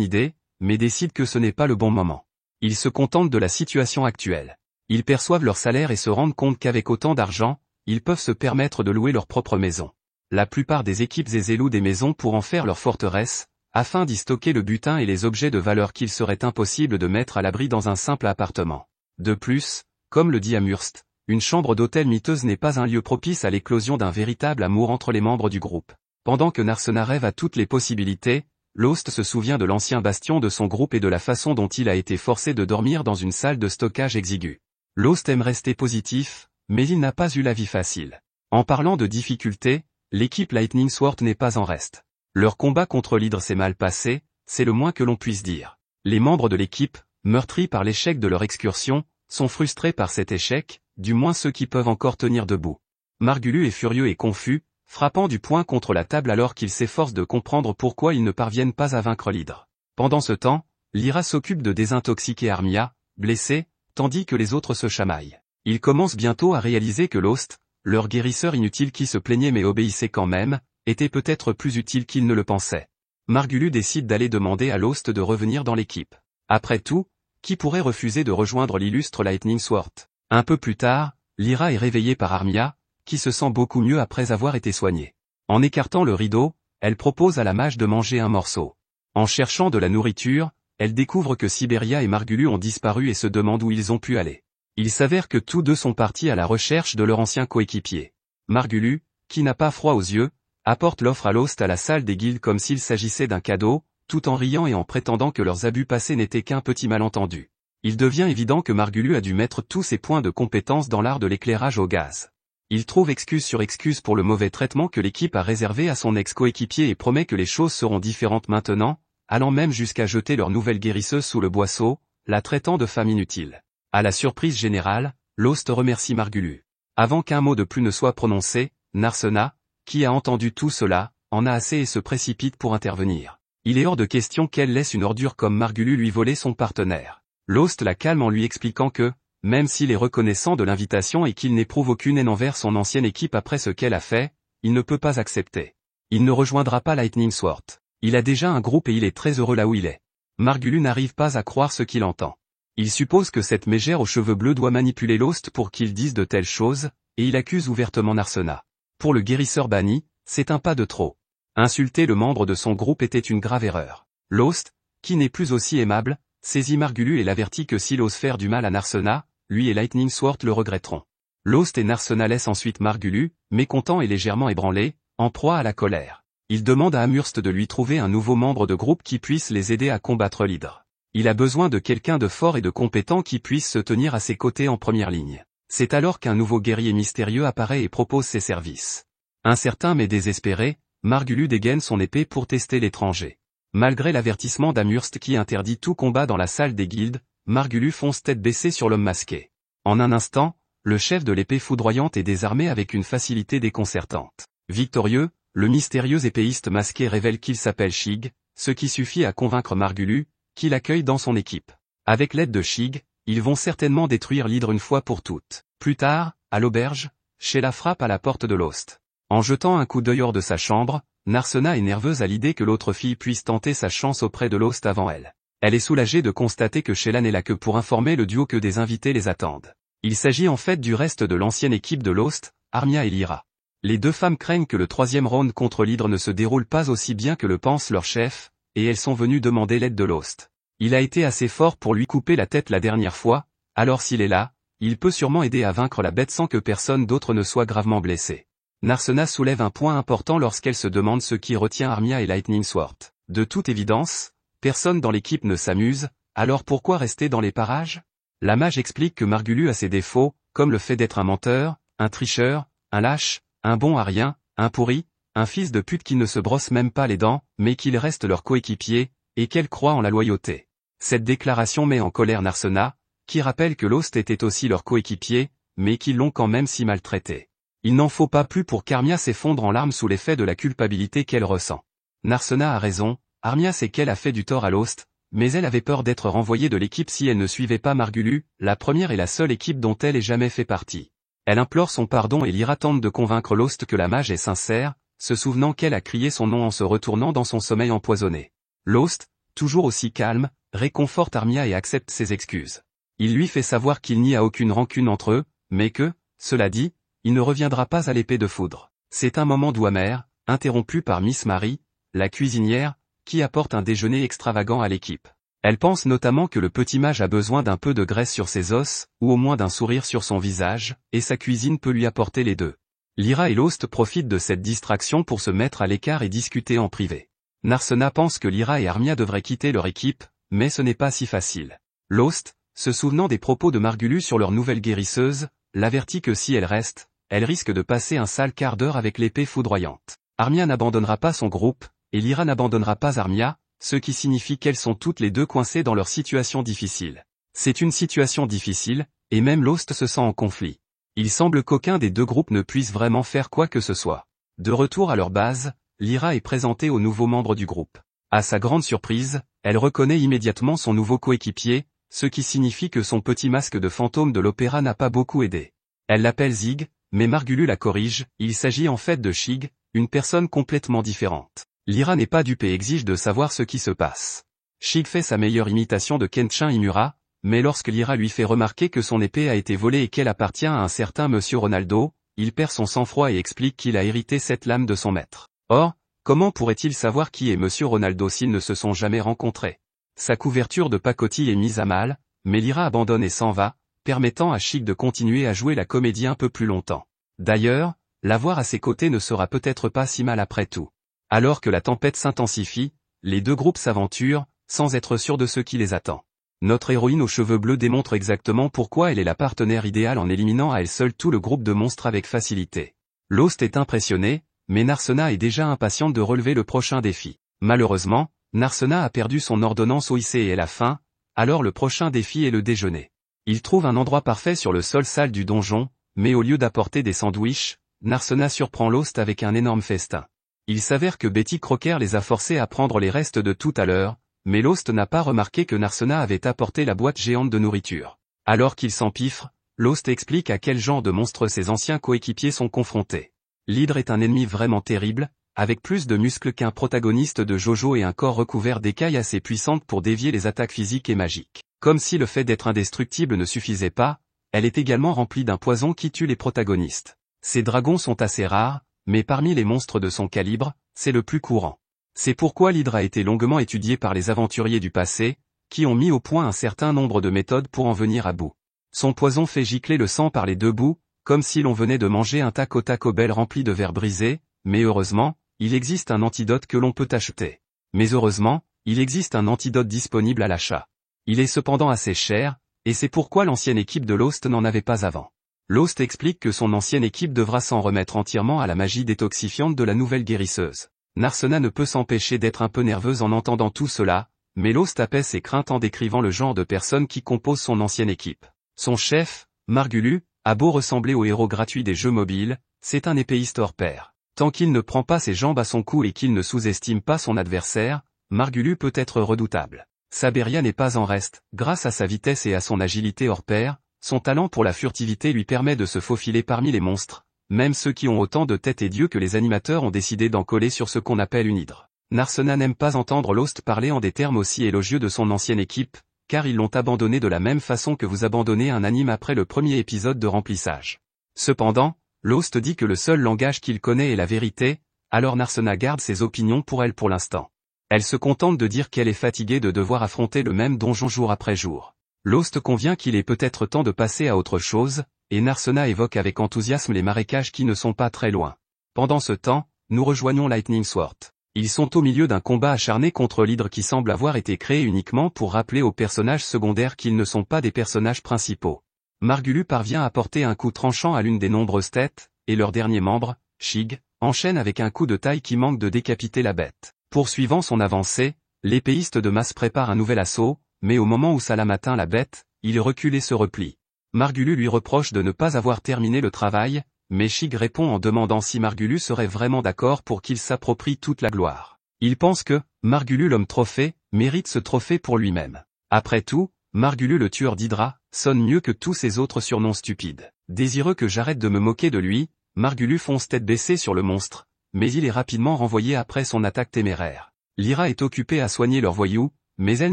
idée, mais décide que ce n'est pas le bon moment. Ils se contentent de la situation actuelle. Ils perçoivent leur salaire et se rendent compte qu'avec autant d'argent, ils peuvent se permettre de louer leur propre maison. La plupart des équipes aisées louent des maisons pour en faire leur forteresse, afin d'y stocker le butin et les objets de valeur qu'il serait impossible de mettre à l'abri dans un simple appartement. De plus, comme le dit Amherst, une chambre d'hôtel miteuse n'est pas un lieu propice à l'éclosion d'un véritable amour entre les membres du groupe. Pendant que Narsena rêve à toutes les possibilités, Lost se souvient de l'ancien bastion de son groupe et de la façon dont il a été forcé de dormir dans une salle de stockage exiguë. Lost aime rester positif, mais il n'a pas eu la vie facile. En parlant de difficultés, l'équipe Lightning Sword n'est pas en reste. Leur combat contre l'Hydre s'est mal passé, c'est le moins que l'on puisse dire. Les membres de l'équipe, meurtris par l'échec de leur excursion, sont frustrés par cet échec, du moins ceux qui peuvent encore tenir debout. Margulu est furieux et confus, frappant du poing contre la table alors qu'il s'efforce de comprendre pourquoi ils ne parviennent pas à vaincre l'Hydre. Pendant ce temps, Lyra s'occupe de désintoxiquer Armia, blessée, tandis que les autres se chamaillent. Ils commencent bientôt à réaliser que Lost, leur guérisseur inutile qui se plaignait mais obéissait quand même, était peut-être plus utile qu'ils ne le pensaient. Margulu décide d'aller demander à Lost de revenir dans l'équipe. Après tout, qui pourrait refuser de rejoindre l'illustre Lightning Sword? Un peu plus tard, Lyra est réveillée par Armia, qui se sent beaucoup mieux après avoir été soignée. En écartant le rideau, elle propose à la mage de manger un morceau. En cherchant de la nourriture, elle découvre que Syberia et Margulu ont disparu et se demande où ils ont pu aller. Il s'avère que tous deux sont partis à la recherche de leur ancien coéquipier. Margulu, qui n'a pas froid aux yeux, apporte l'offre à Lost à la salle des guildes comme s'il s'agissait d'un cadeau, tout en riant et en prétendant que leurs abus passés n'étaient qu'un petit malentendu. Il devient évident que Margulu a dû mettre tous ses points de compétence dans l'art de l'éclairage au gaz. Il trouve excuse sur excuse pour le mauvais traitement que l'équipe a réservé à son ex-coéquipier et promet que les choses seront différentes maintenant, allant même jusqu'à jeter leur nouvelle guérisseuse sous le boisseau, la traitant de femme inutile. À la surprise générale, Lost remercie Margulu. Avant qu'un mot de plus ne soit prononcé, Narsena, qui a entendu tout cela, en a assez et se précipite pour intervenir. Il est hors de question qu'elle laisse une ordure comme Margulu lui voler son partenaire. Lost la calme en lui expliquant que, même s'il est reconnaissant de l'invitation et qu'il n'éprouve aucune haine envers son ancienne équipe après ce qu'elle a fait, il ne peut pas accepter. Il ne rejoindra pas Lightning Sword. Il a déjà un groupe et il est très heureux là où il est. Margulu n'arrive pas à croire ce qu'il entend. Il suppose que cette mégère aux cheveux bleus doit manipuler Lost pour qu'il dise de telles choses, et il accuse ouvertement Narsena. Pour le guérisseur banni, c'est un pas de trop. Insulter le membre de son groupe était une grave erreur. Lost, qui n'est plus aussi aimable, saisit Margulu et l'avertit que s'il ose faire du mal à Narsena, lui et Lightning Sword le regretteront. Lost et Narsena laissent ensuite Margulu, mécontent et légèrement ébranlé, en proie à la colère. Il demande à Amherst de lui trouver un nouveau membre de groupe qui puisse les aider à combattre l'hydre. Il a besoin de quelqu'un de fort et de compétent qui puisse se tenir à ses côtés en première ligne. C'est alors qu'un nouveau guerrier mystérieux apparaît et propose ses services. Incertain mais désespéré, Margulu dégaine son épée pour tester l'étranger. Malgré l'avertissement d'Amherst qui interdit tout combat dans la salle des guildes, Margulu fonce tête baissée sur l'homme masqué. En un instant, le chef de l'épée foudroyante est désarmé avec une facilité déconcertante. Victorieux, le mystérieux épéiste masqué révèle qu'il s'appelle Shig, ce qui suffit à convaincre Margulu, qui l'accueille dans son équipe. Avec l'aide de Shig, ils vont certainement détruire l'hydre une fois pour toutes. Plus tard, à l'auberge, Sheila frappe à la porte de Lost. En jetant un coup d'œil hors de sa chambre, Narsena est nerveuse à l'idée que l'autre fille puisse tenter sa chance auprès de Lost avant elle. Elle est soulagée de constater que Sheila n'est là que pour informer le duo que des invités les attendent. Il s'agit en fait du reste de l'ancienne équipe de Lost, Armia et Lyra. Les deux femmes craignent que le troisième round contre l'hydre ne se déroule pas aussi bien que le pense leur chef, et elles sont venues demander l'aide de Lost. Il a été assez fort pour lui couper la tête la dernière fois, alors s'il est là, il peut sûrement aider à vaincre la bête sans que personne d'autre ne soit gravement blessé. Narsena soulève un point important lorsqu'elle se demande ce qui retient Armia et Lightning Sword. De toute évidence, personne dans l'équipe ne s'amuse, alors pourquoi rester dans les parages? La mage explique que Margulu a ses défauts, comme le fait d'être un menteur, un tricheur, un lâche, un bon à rien, un pourri, un fils de pute qui ne se brosse même pas les dents, mais qu'il reste leur coéquipier, et qu'elle croit en la loyauté. Cette déclaration met en colère Narsena, qui rappelle que Lost était aussi leur coéquipier, mais qu'ils l'ont quand même si maltraité. Il n'en faut pas plus pour qu'Armia s'effondre en larmes sous l'effet de la culpabilité qu'elle ressent. Narsena a raison, Armia sait qu'elle a fait du tort à Lost, mais elle avait peur d'être renvoyée de l'équipe si elle ne suivait pas Margulu, la première et la seule équipe dont elle ait jamais fait partie. Elle implore son pardon et Lyra tente de convaincre Lost que la mage est sincère, se souvenant qu'elle a crié son nom en se retournant dans son sommeil empoisonné. Lost, toujours aussi calme, réconforte Armia et accepte ses excuses. Il lui fait savoir qu'il n'y a aucune rancune entre eux, mais que, cela dit, il ne reviendra pas à l'épée de foudre. C'est un moment doux amer, interrompu par Miss Mary, la cuisinière, qui apporte un déjeuner extravagant à l'équipe. Elle pense notamment que le petit mage a besoin d'un peu de graisse sur ses os, ou au moins d'un sourire sur son visage, et sa cuisine peut lui apporter les deux. Lyra et Lost profitent de cette distraction pour se mettre à l'écart et discuter en privé. Narsena pense que Lyra et Armia devraient quitter leur équipe, mais ce n'est pas si facile. Lost, se souvenant des propos de Margulu sur leur nouvelle guérisseuse, l'avertit que si elle reste, elle risque de passer un sale quart d'heure avec l'épée foudroyante. Armia n'abandonnera pas son groupe, et Lyra n'abandonnera pas Armia, ce qui signifie qu'elles sont toutes les deux coincées dans leur situation difficile. C'est une situation difficile, et même Lost se sent en conflit. Il semble qu'aucun des deux groupes ne puisse vraiment faire quoi que ce soit. De retour à leur base, Lyra est présentée aux nouveaux membres du groupe. À sa grande surprise, elle reconnaît immédiatement son nouveau coéquipier, ce qui signifie que son petit masque de fantôme de l'opéra n'a pas beaucoup aidé. Elle l'appelle Zig, mais Margulu la corrige, il s'agit en fait de Shig, une personne complètement différente. Lyra n'est pas dupe et exige de savoir ce qui se passe. Shig fait sa meilleure imitation de Kenshin Himura, mais lorsque Lyra lui fait remarquer que son épée a été volée et qu'elle appartient à un certain Monsieur Ronaldo, il perd son sang-froid et explique qu'il a hérité cette lame de son maître. Or, comment pourrait-il savoir qui est Monsieur Ronaldo s'ils ne se sont jamais rencontrés? Sa couverture de pacotille est mise à mal, mais Lyra abandonne et s'en va, permettant à Shig de continuer à jouer la comédie un peu plus longtemps. D'ailleurs, l'avoir à ses côtés ne sera peut-être pas si mal après tout. Alors que la tempête s'intensifie, les deux groupes s'aventurent, sans être sûrs de ce qui les attend. Notre héroïne aux cheveux bleus démontre exactement pourquoi elle est la partenaire idéale en éliminant à elle seule tout le groupe de monstres avec facilité. Lost est impressionné, mais Narsena est déjà impatiente de relever le prochain défi. Malheureusement, Narsena a perdu son ordonnance OIC et elle a faim, alors le prochain défi est le déjeuner. Il trouve un endroit parfait sur le sol sale du donjon, mais au lieu d'apporter des sandwichs, Narsena surprend Lost avec un énorme festin. Il s'avère que Betty Crocker les a forcés à prendre les restes de tout à l'heure, mais Lost n'a pas remarqué que Narsena avait apporté la boîte géante de nourriture. Alors qu'il s'empiffre, Lost explique à quel genre de monstre ses anciens coéquipiers sont confrontés. L'hydre est un ennemi vraiment terrible, avec plus de muscles qu'un protagoniste de JoJo et un corps recouvert d'écailles assez puissantes pour dévier les attaques physiques et magiques. Comme si le fait d'être indestructible ne suffisait pas, elle est également remplie d'un poison qui tue les protagonistes. Ces dragons sont assez rares, mais parmi les monstres de son calibre, c'est le plus courant. C'est pourquoi l'hydre a été longuement étudié par les aventuriers du passé, qui ont mis au point un certain nombre de méthodes pour en venir à bout. Son poison fait gicler le sang par les deux bouts, comme si l'on venait de manger un Taco Bell rempli de verre brisé, mais heureusement, il existe un antidote que l'on peut acheter. Mais heureusement, il existe un antidote disponible à l'achat. Il est cependant assez cher, et c'est pourquoi l'ancienne équipe de Lost n'en avait pas avant. Lost explique que son ancienne équipe devra s'en remettre entièrement à la magie détoxifiante de la nouvelle guérisseuse. Narsena ne peut s'empêcher d'être un peu nerveuse en entendant tout cela, mais Lost apaise ses craintes en décrivant le genre de personnes qui composent son ancienne équipe. Son chef, Margulu, a beau ressembler au héros gratuit des jeux mobiles, c'est un épéiste hors pair. Tant qu'il ne prend pas ses jambes à son cou et qu'il ne sous-estime pas son adversaire, Margulu peut être redoutable. Saberia n'est pas en reste, grâce à sa vitesse et à son agilité hors pair, son talent pour la furtivité lui permet de se faufiler parmi les monstres, même ceux qui ont autant de tête et d'yeux que les animateurs ont décidé d'en coller sur ce qu'on appelle une hydre. Narsena n'aime pas entendre Lost parler en des termes aussi élogieux de son ancienne équipe, car ils l'ont abandonné de la même façon que vous abandonnez un anime après le premier épisode de remplissage. Cependant, Lost dit que le seul langage qu'il connaît est la vérité, alors Narsena garde ses opinions pour elle pour l'instant. Elle se contente de dire qu'elle est fatiguée de devoir affronter le même donjon jour après jour. Lost convient qu'il est peut-être temps de passer à autre chose, et Narsena évoque avec enthousiasme les marécages qui ne sont pas très loin. Pendant ce temps, nous rejoignons Lightning Sword. Ils sont au milieu d'un combat acharné contre l'hydre qui semble avoir été créé uniquement pour rappeler aux personnages secondaires qu'ils ne sont pas des personnages principaux. Margulu parvient à porter un coup tranchant à l'une des nombreuses têtes, et leur dernier membre, Shig, enchaîne avec un coup de taille qui manque de décapiter la bête. Poursuivant son avancée, l'épéiste de masse prépare un nouvel assaut, mais au moment où Salam atteint la bête, il recule et se replie. Margulu lui reproche de ne pas avoir terminé le travail, mais Shig répond en demandant si Margulu serait vraiment d'accord pour qu'il s'approprie toute la gloire. Il pense que, Margulu l'homme trophée, mérite ce trophée pour lui-même. Après tout, Margulu le tueur d'Hydra, sonne mieux que tous ces autres surnoms stupides. Désireux que j'arrête de me moquer de lui, Margulu fonce tête baissée sur le monstre, mais il est rapidement renvoyé après son attaque téméraire. Lyra est occupée à soigner leur voyou, mais elle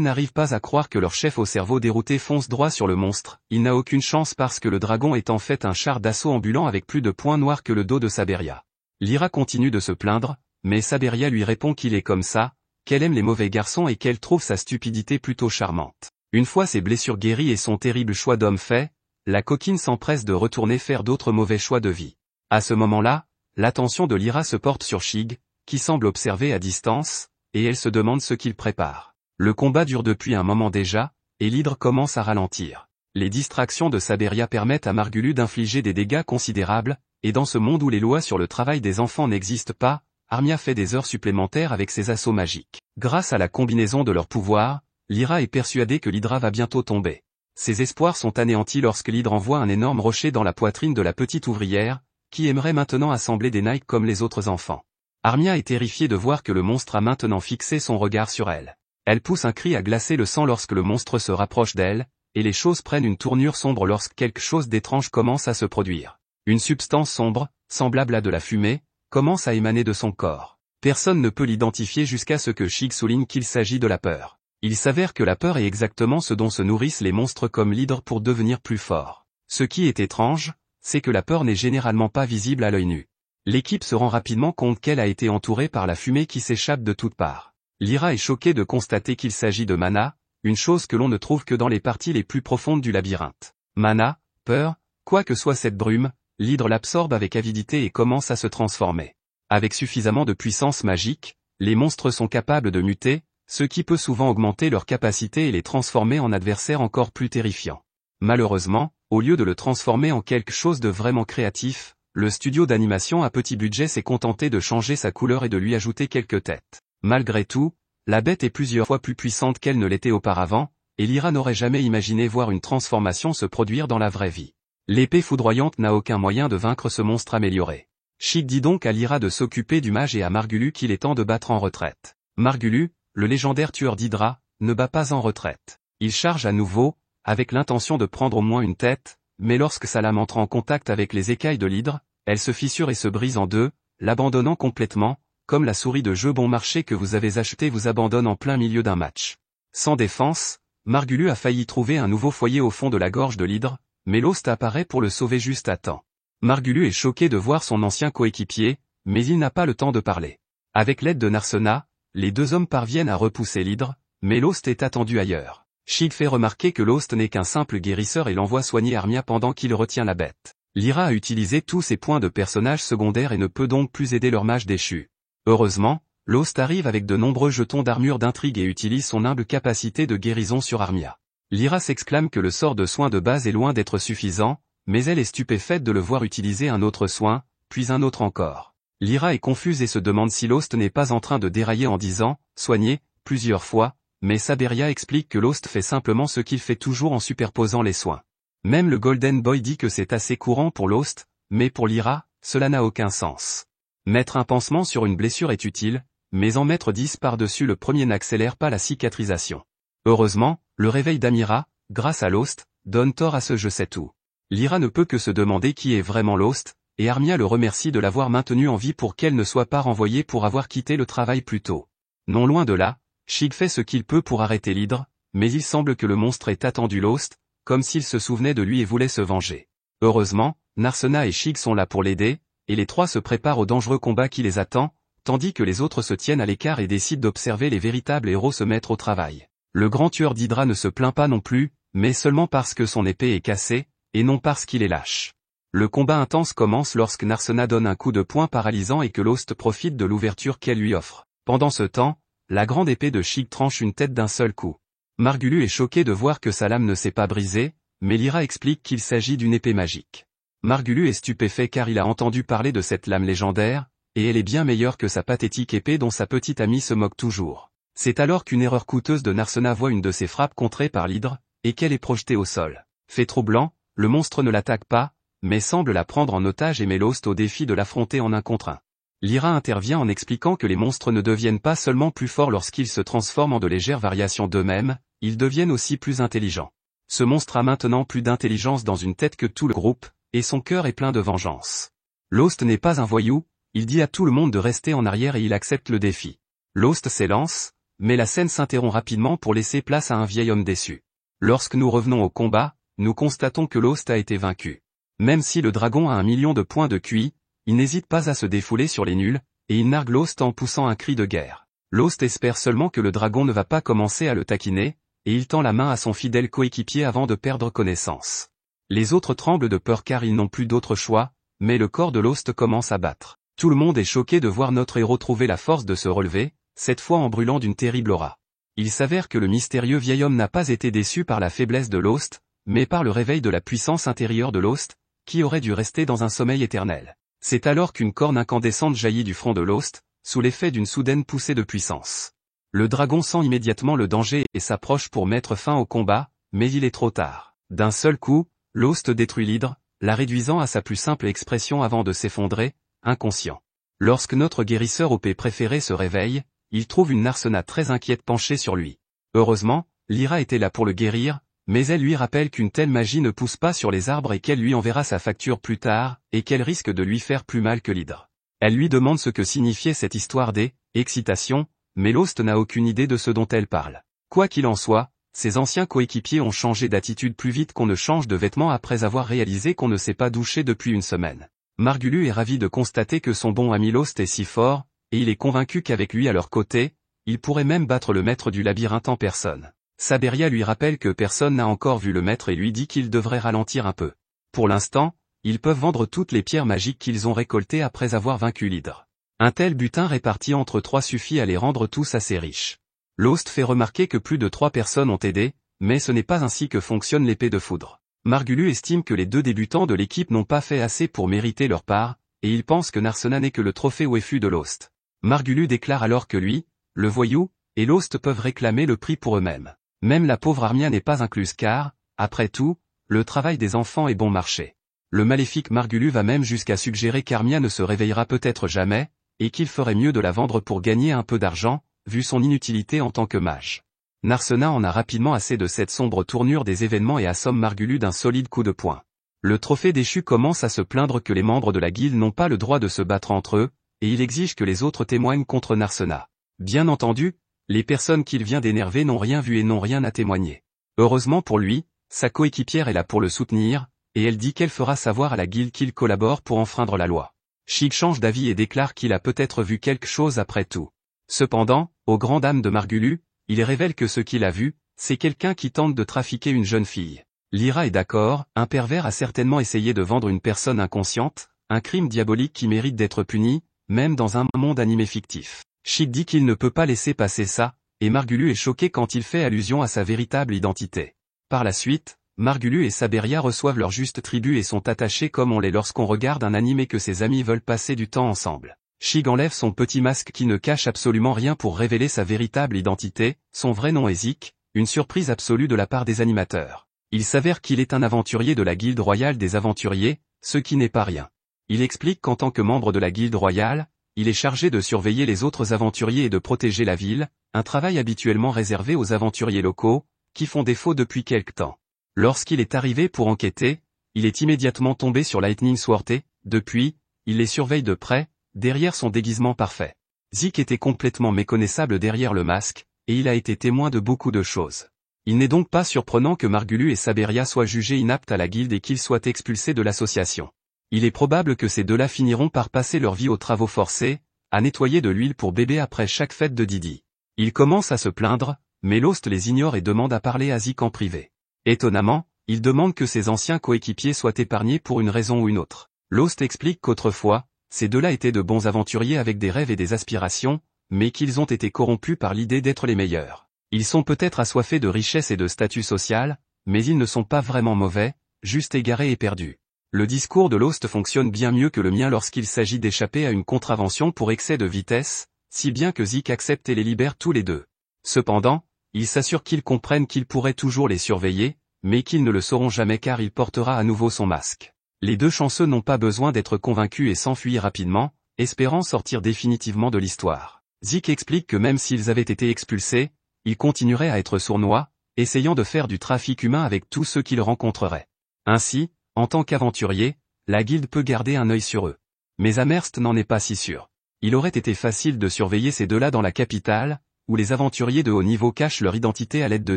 n'arrive pas à croire que leur chef au cerveau dérouté fonce droit sur le monstre. Il n'a aucune chance parce que le dragon est en fait un char d'assaut ambulant avec plus de points noirs que le dos de Saberia. Lyra continue de se plaindre, mais Saberia lui répond qu'il est comme ça, qu'elle aime les mauvais garçons et qu'elle trouve sa stupidité plutôt charmante. Une fois ses blessures guéries et son terrible choix d'homme fait, la coquine s'empresse de retourner faire d'autres mauvais choix de vie. À ce moment-là, l'attention de Lyra se porte sur Shig, qui semble observer à distance, et elle se demande ce qu'il prépare. Le combat dure depuis un moment déjà, et l'hydre commence à ralentir. Les distractions de Saberia permettent à Margulu d'infliger des dégâts considérables, et dans ce monde où les lois sur le travail des enfants n'existent pas, Armia fait des heures supplémentaires avec ses assauts magiques. Grâce à la combinaison de leurs pouvoirs, Lyra est persuadée que l'hydra va bientôt tomber. Ses espoirs sont anéantis lorsque l'hydre envoie un énorme rocher dans la poitrine de la petite ouvrière, qui aimerait maintenant assembler des Nike comme les autres enfants. Armia est terrifiée de voir que le monstre a maintenant fixé son regard sur elle. Elle pousse un cri à glacer le sang lorsque le monstre se rapproche d'elle, et les choses prennent une tournure sombre lorsque quelque chose d'étrange commence à se produire. Une substance sombre, semblable à de la fumée, commence à émaner de son corps. Personne ne peut l'identifier jusqu'à ce que Shig souligne qu'il s'agit de la peur. Il s'avère que la peur est exactement ce dont se nourrissent les monstres comme l'hydre pour devenir plus forts. Ce qui est étrange, c'est que la peur n'est généralement pas visible à l'œil nu. L'équipe se rend rapidement compte qu'elle a été entourée par la fumée qui s'échappe de toutes parts. Lyra est choquée de constater qu'il s'agit de mana, une chose que l'on ne trouve que dans les parties les plus profondes du labyrinthe. Mana, peur, quoi que soit cette brume, l'hydre l'absorbe avec avidité et commence à se transformer. Avec suffisamment de puissance magique, les monstres sont capables de muter, ce qui peut souvent augmenter leur capacité et les transformer en adversaires encore plus terrifiants. Malheureusement, au lieu de le transformer en quelque chose de vraiment créatif, le studio d'animation à petit budget s'est contenté de changer sa couleur et de lui ajouter quelques têtes. Malgré tout, la bête est plusieurs fois plus puissante qu'elle ne l'était auparavant, et Lyra n'aurait jamais imaginé voir une transformation se produire dans la vraie vie. L'épée foudroyante n'a aucun moyen de vaincre ce monstre amélioré. Shig dit donc à Lyra de s'occuper du mage et à Margulu qu'il est temps de battre en retraite. Margulu, le légendaire tueur d'Hydra, ne bat pas en retraite. Il charge à nouveau, avec l'intention de prendre au moins une tête, mais lorsque sa lame entre en contact avec les écailles de l'hydre, elle se fissure et se brise en deux, l'abandonnant complètement, comme la souris de jeu bon marché que vous avez achetée vous abandonne en plein milieu d'un match. Sans défense, Margulu a failli trouver un nouveau foyer au fond de la gorge de l'hydre, mais Lost apparaît pour le sauver juste à temps. Margulu est choqué de voir son ancien coéquipier, mais il n'a pas le temps de parler. Avec l'aide de Narsena, les deux hommes parviennent à repousser l'hydre, mais Lost est attendu ailleurs. Shig fait remarquer que Lost n'est qu'un simple guérisseur et l'envoie soigner Armia pendant qu'il retient la bête. Lyra a utilisé tous ses points de personnages secondaires et ne peut donc plus aider leur mage déchu. Heureusement, Lost arrive avec de nombreux jetons d'armure d'intrigue et utilise son humble capacité de guérison sur Armia. Lyra s'exclame que le sort de soin de base est loin d'être suffisant, mais elle est stupéfaite de le voir utiliser un autre soin, puis un autre encore. Lyra est confuse et se demande si Lost n'est pas en train de dérailler en disant « soigner » plusieurs fois, mais Saberia explique que Lost fait simplement ce qu'il fait toujours en superposant les soins. Même le Golden Boy dit que c'est assez courant pour Lost, mais pour Lyra, cela n'a aucun sens. Mettre un pansement sur une blessure est utile, mais en mettre 10 par-dessus le premier n'accélère pas la cicatrisation. Heureusement, le réveil d'Amira, grâce à Lost, donne tort à ce je sais tout. Lyra ne peut que se demander qui est vraiment Lost, et Armia le remercie de l'avoir maintenu en vie pour qu'elle ne soit pas renvoyée pour avoir quitté le travail plus tôt. Non loin de là, Shig fait ce qu'il peut pour arrêter l'hydre, mais il semble que le monstre ait attendu Lost, comme s'il se souvenait de lui et voulait se venger. Heureusement, Narsena et Shig sont là pour l'aider, et les trois se préparent au dangereux combat qui les attend, tandis que les autres se tiennent à l'écart et décident d'observer les véritables héros se mettre au travail. Le grand tueur d'Hydra ne se plaint pas non plus, mais seulement parce que son épée est cassée, et non parce qu'il est lâche. Le combat intense commence lorsque Narsena donne un coup de poing paralysant et que Lost profite de l'ouverture qu'elle lui offre. Pendant ce temps, la grande épée de Shig tranche une tête d'un seul coup. Margulu est choqué de voir que sa lame ne s'est pas brisée, mais Lyra explique qu'il s'agit d'une épée magique. Margulu est stupéfait car il a entendu parler de cette lame légendaire, et elle est bien meilleure que sa pathétique épée dont sa petite amie se moque toujours. C'est alors qu'une erreur coûteuse de Narsena voit une de ses frappes contrée par l'hydre, et qu'elle est projetée au sol. Fait troublant, le monstre ne l'attaque pas, mais semble la prendre en otage et met Lost au défi de l'affronter en un contre un. Lyra intervient en expliquant que les monstres ne deviennent pas seulement plus forts lorsqu'ils se transforment en de légères variations d'eux-mêmes, ils deviennent aussi plus intelligents. Ce monstre a maintenant plus d'intelligence dans une tête que tout le groupe, et son cœur est plein de vengeance. Lost n'est pas un voyou, il dit à tout le monde de rester en arrière et il accepte le défi. Lost s'élance, mais la scène s'interrompt rapidement pour laisser place à un vieil homme déçu. Lorsque nous revenons au combat, nous constatons que Lost a été vaincu. Même si le dragon a 1 million de points de QI, il n'hésite pas à se défouler sur les nuls, et il nargue Lost en poussant un cri de guerre. Lost espère seulement que le dragon ne va pas commencer à le taquiner, et il tend la main à son fidèle coéquipier avant de perdre connaissance. Les autres tremblent de peur car ils n'ont plus d'autre choix, mais le corps de Lost commence à battre. Tout le monde est choqué de voir notre héros trouver la force de se relever, cette fois en brûlant d'une terrible aura. Il s'avère que le mystérieux vieil homme n'a pas été déçu par la faiblesse de Lost, mais par le réveil de la puissance intérieure de Lost, qui aurait dû rester dans un sommeil éternel. C'est alors qu'une corne incandescente jaillit du front de Lost, sous l'effet d'une soudaine poussée de puissance. Le dragon sent immédiatement le danger et s'approche pour mettre fin au combat, mais il est trop tard. D'un seul coup, Lost détruit l'hydre, la réduisant à sa plus simple expression avant de s'effondrer, inconscient. Lorsque notre guérisseur OP préféré se réveille, il trouve une Narsena très inquiète penchée sur lui. Heureusement, Lyra était là pour le guérir, mais elle lui rappelle qu'une telle magie ne pousse pas sur les arbres et qu'elle lui enverra sa facture plus tard, et qu'elle risque de lui faire plus mal que l'hydre. Elle lui demande ce que signifiait cette histoire des « excitations », mais Lost n'a aucune idée de ce dont elle parle. Quoi qu'il en soit, ses anciens coéquipiers ont changé d'attitude plus vite qu'on ne change de vêtements après avoir réalisé qu'on ne s'est pas douché depuis une semaine. Margulu est ravi de constater que son bon ami Lost est si fort, et il est convaincu qu'avec lui à leur côté, il pourrait même battre le maître du labyrinthe en personne. Saberia lui rappelle que personne n'a encore vu le maître et lui dit qu'il devrait ralentir un peu. Pour l'instant, ils peuvent vendre toutes les pierres magiques qu'ils ont récoltées après avoir vaincu l'hydre. Un tel butin réparti entre 3 suffit à les rendre tous assez riches. Lost fait remarquer que plus de 3 personnes ont aidé, mais ce n'est pas ainsi que fonctionne l'épée de foudre. Margulu estime que les 2 débutants de l'équipe n'ont pas fait assez pour mériter leur part, et il pense que Narsena n'est que le trophée Uefu de Lost. Margulu déclare alors que lui, le voyou, et Lost peuvent réclamer le prix pour eux-mêmes. Même la pauvre Armia n'est pas incluse car, après tout, le travail des enfants est bon marché. Le maléfique Margulu va même jusqu'à suggérer qu'Armia ne se réveillera peut-être jamais, et qu'il ferait mieux de la vendre pour gagner un peu d'argent, vu son inutilité en tant que mage. Narsena en a rapidement assez de cette sombre tournure des événements et assomme Margulu d'un solide coup de poing. Le trophée déchu commence à se plaindre que les membres de la guilde n'ont pas le droit de se battre entre eux, et il exige que les autres témoignent contre Narsena. Bien entendu, les personnes qu'il vient d'énerver n'ont rien vu et n'ont rien à témoigner. Heureusement pour lui, sa coéquipière est là pour le soutenir, et elle dit qu'elle fera savoir à la guilde qu'il collabore pour enfreindre la loi. Sheik change d'avis et déclare qu'il a peut-être vu quelque chose après tout. Cependant, aux grandes dames de Margulu, il révèle que ce qu'il a vu, c'est quelqu'un qui tente de trafiquer une jeune fille. Lyra est d'accord, un pervers a certainement essayé de vendre une personne inconsciente, un crime diabolique qui mérite d'être puni, même dans un monde animé fictif. Sheik dit qu'il ne peut pas laisser passer ça, et Margulu est choqué quand il fait allusion à sa véritable identité. Par la suite, Margulu et Saberia reçoivent leur juste tribut et sont attachés comme on l'est lorsqu'on regarde un anime et que ses amis veulent passer du temps ensemble. Sheik enlève son petit masque qui ne cache absolument rien pour révéler sa véritable identité, son vrai nom est Zik, une surprise absolue de la part des animateurs. Il s'avère qu'il est un aventurier de la Guilde royale des aventuriers, ce qui n'est pas rien. Il explique qu'en tant que membre de la Guilde royale, il est chargé de surveiller les autres aventuriers et de protéger la ville, un travail habituellement réservé aux aventuriers locaux, qui font défaut depuis quelque temps. Lorsqu'il est arrivé pour enquêter, il est immédiatement tombé sur Lightning Sword et, depuis, il les surveille de près, derrière son déguisement parfait. Zik était complètement méconnaissable derrière le masque, et il a été témoin de beaucoup de choses. Il n'est donc pas surprenant que Margulu et Saberia soient jugés inaptes à la guilde et qu'ils soient expulsés de l'association. Il est probable que ces deux-là finiront par passer leur vie aux travaux forcés, à nettoyer de l'huile pour bébé après chaque fête de Didi. Ils commencent à se plaindre, mais Lost les ignore et demande à parler à Zik en privé. Étonnamment, il demande que ses anciens coéquipiers soient épargnés pour une raison ou une autre. Lost explique qu'autrefois, ces deux-là étaient de bons aventuriers avec des rêves et des aspirations, mais qu'ils ont été corrompus par l'idée d'être les meilleurs. Ils sont peut-être assoiffés de richesse et de statut social, mais ils ne sont pas vraiment mauvais, juste égarés et perdus. Le discours de Lost fonctionne bien mieux que le mien lorsqu'il s'agit d'échapper à une contravention pour excès de vitesse, si bien que Zik accepte et les libère tous les deux. Cependant, il s'assure qu'ils comprennent qu'il pourrait toujours les surveiller, mais qu'ils ne le sauront jamais car il portera à nouveau son masque. Les deux chanceux n'ont pas besoin d'être convaincus et s'enfuient rapidement, espérant sortir définitivement de l'histoire. Zik explique que même s'ils avaient été expulsés, ils continueraient à être sournois, essayant de faire du trafic humain avec tous ceux qu'ils rencontreraient. Ainsi, en tant qu'aventurier, la guilde peut garder un œil sur eux. Mais Amherst n'en est pas si sûr. Il aurait été facile de surveiller ces deux-là dans la capitale, où les aventuriers de haut niveau cachent leur identité à l'aide de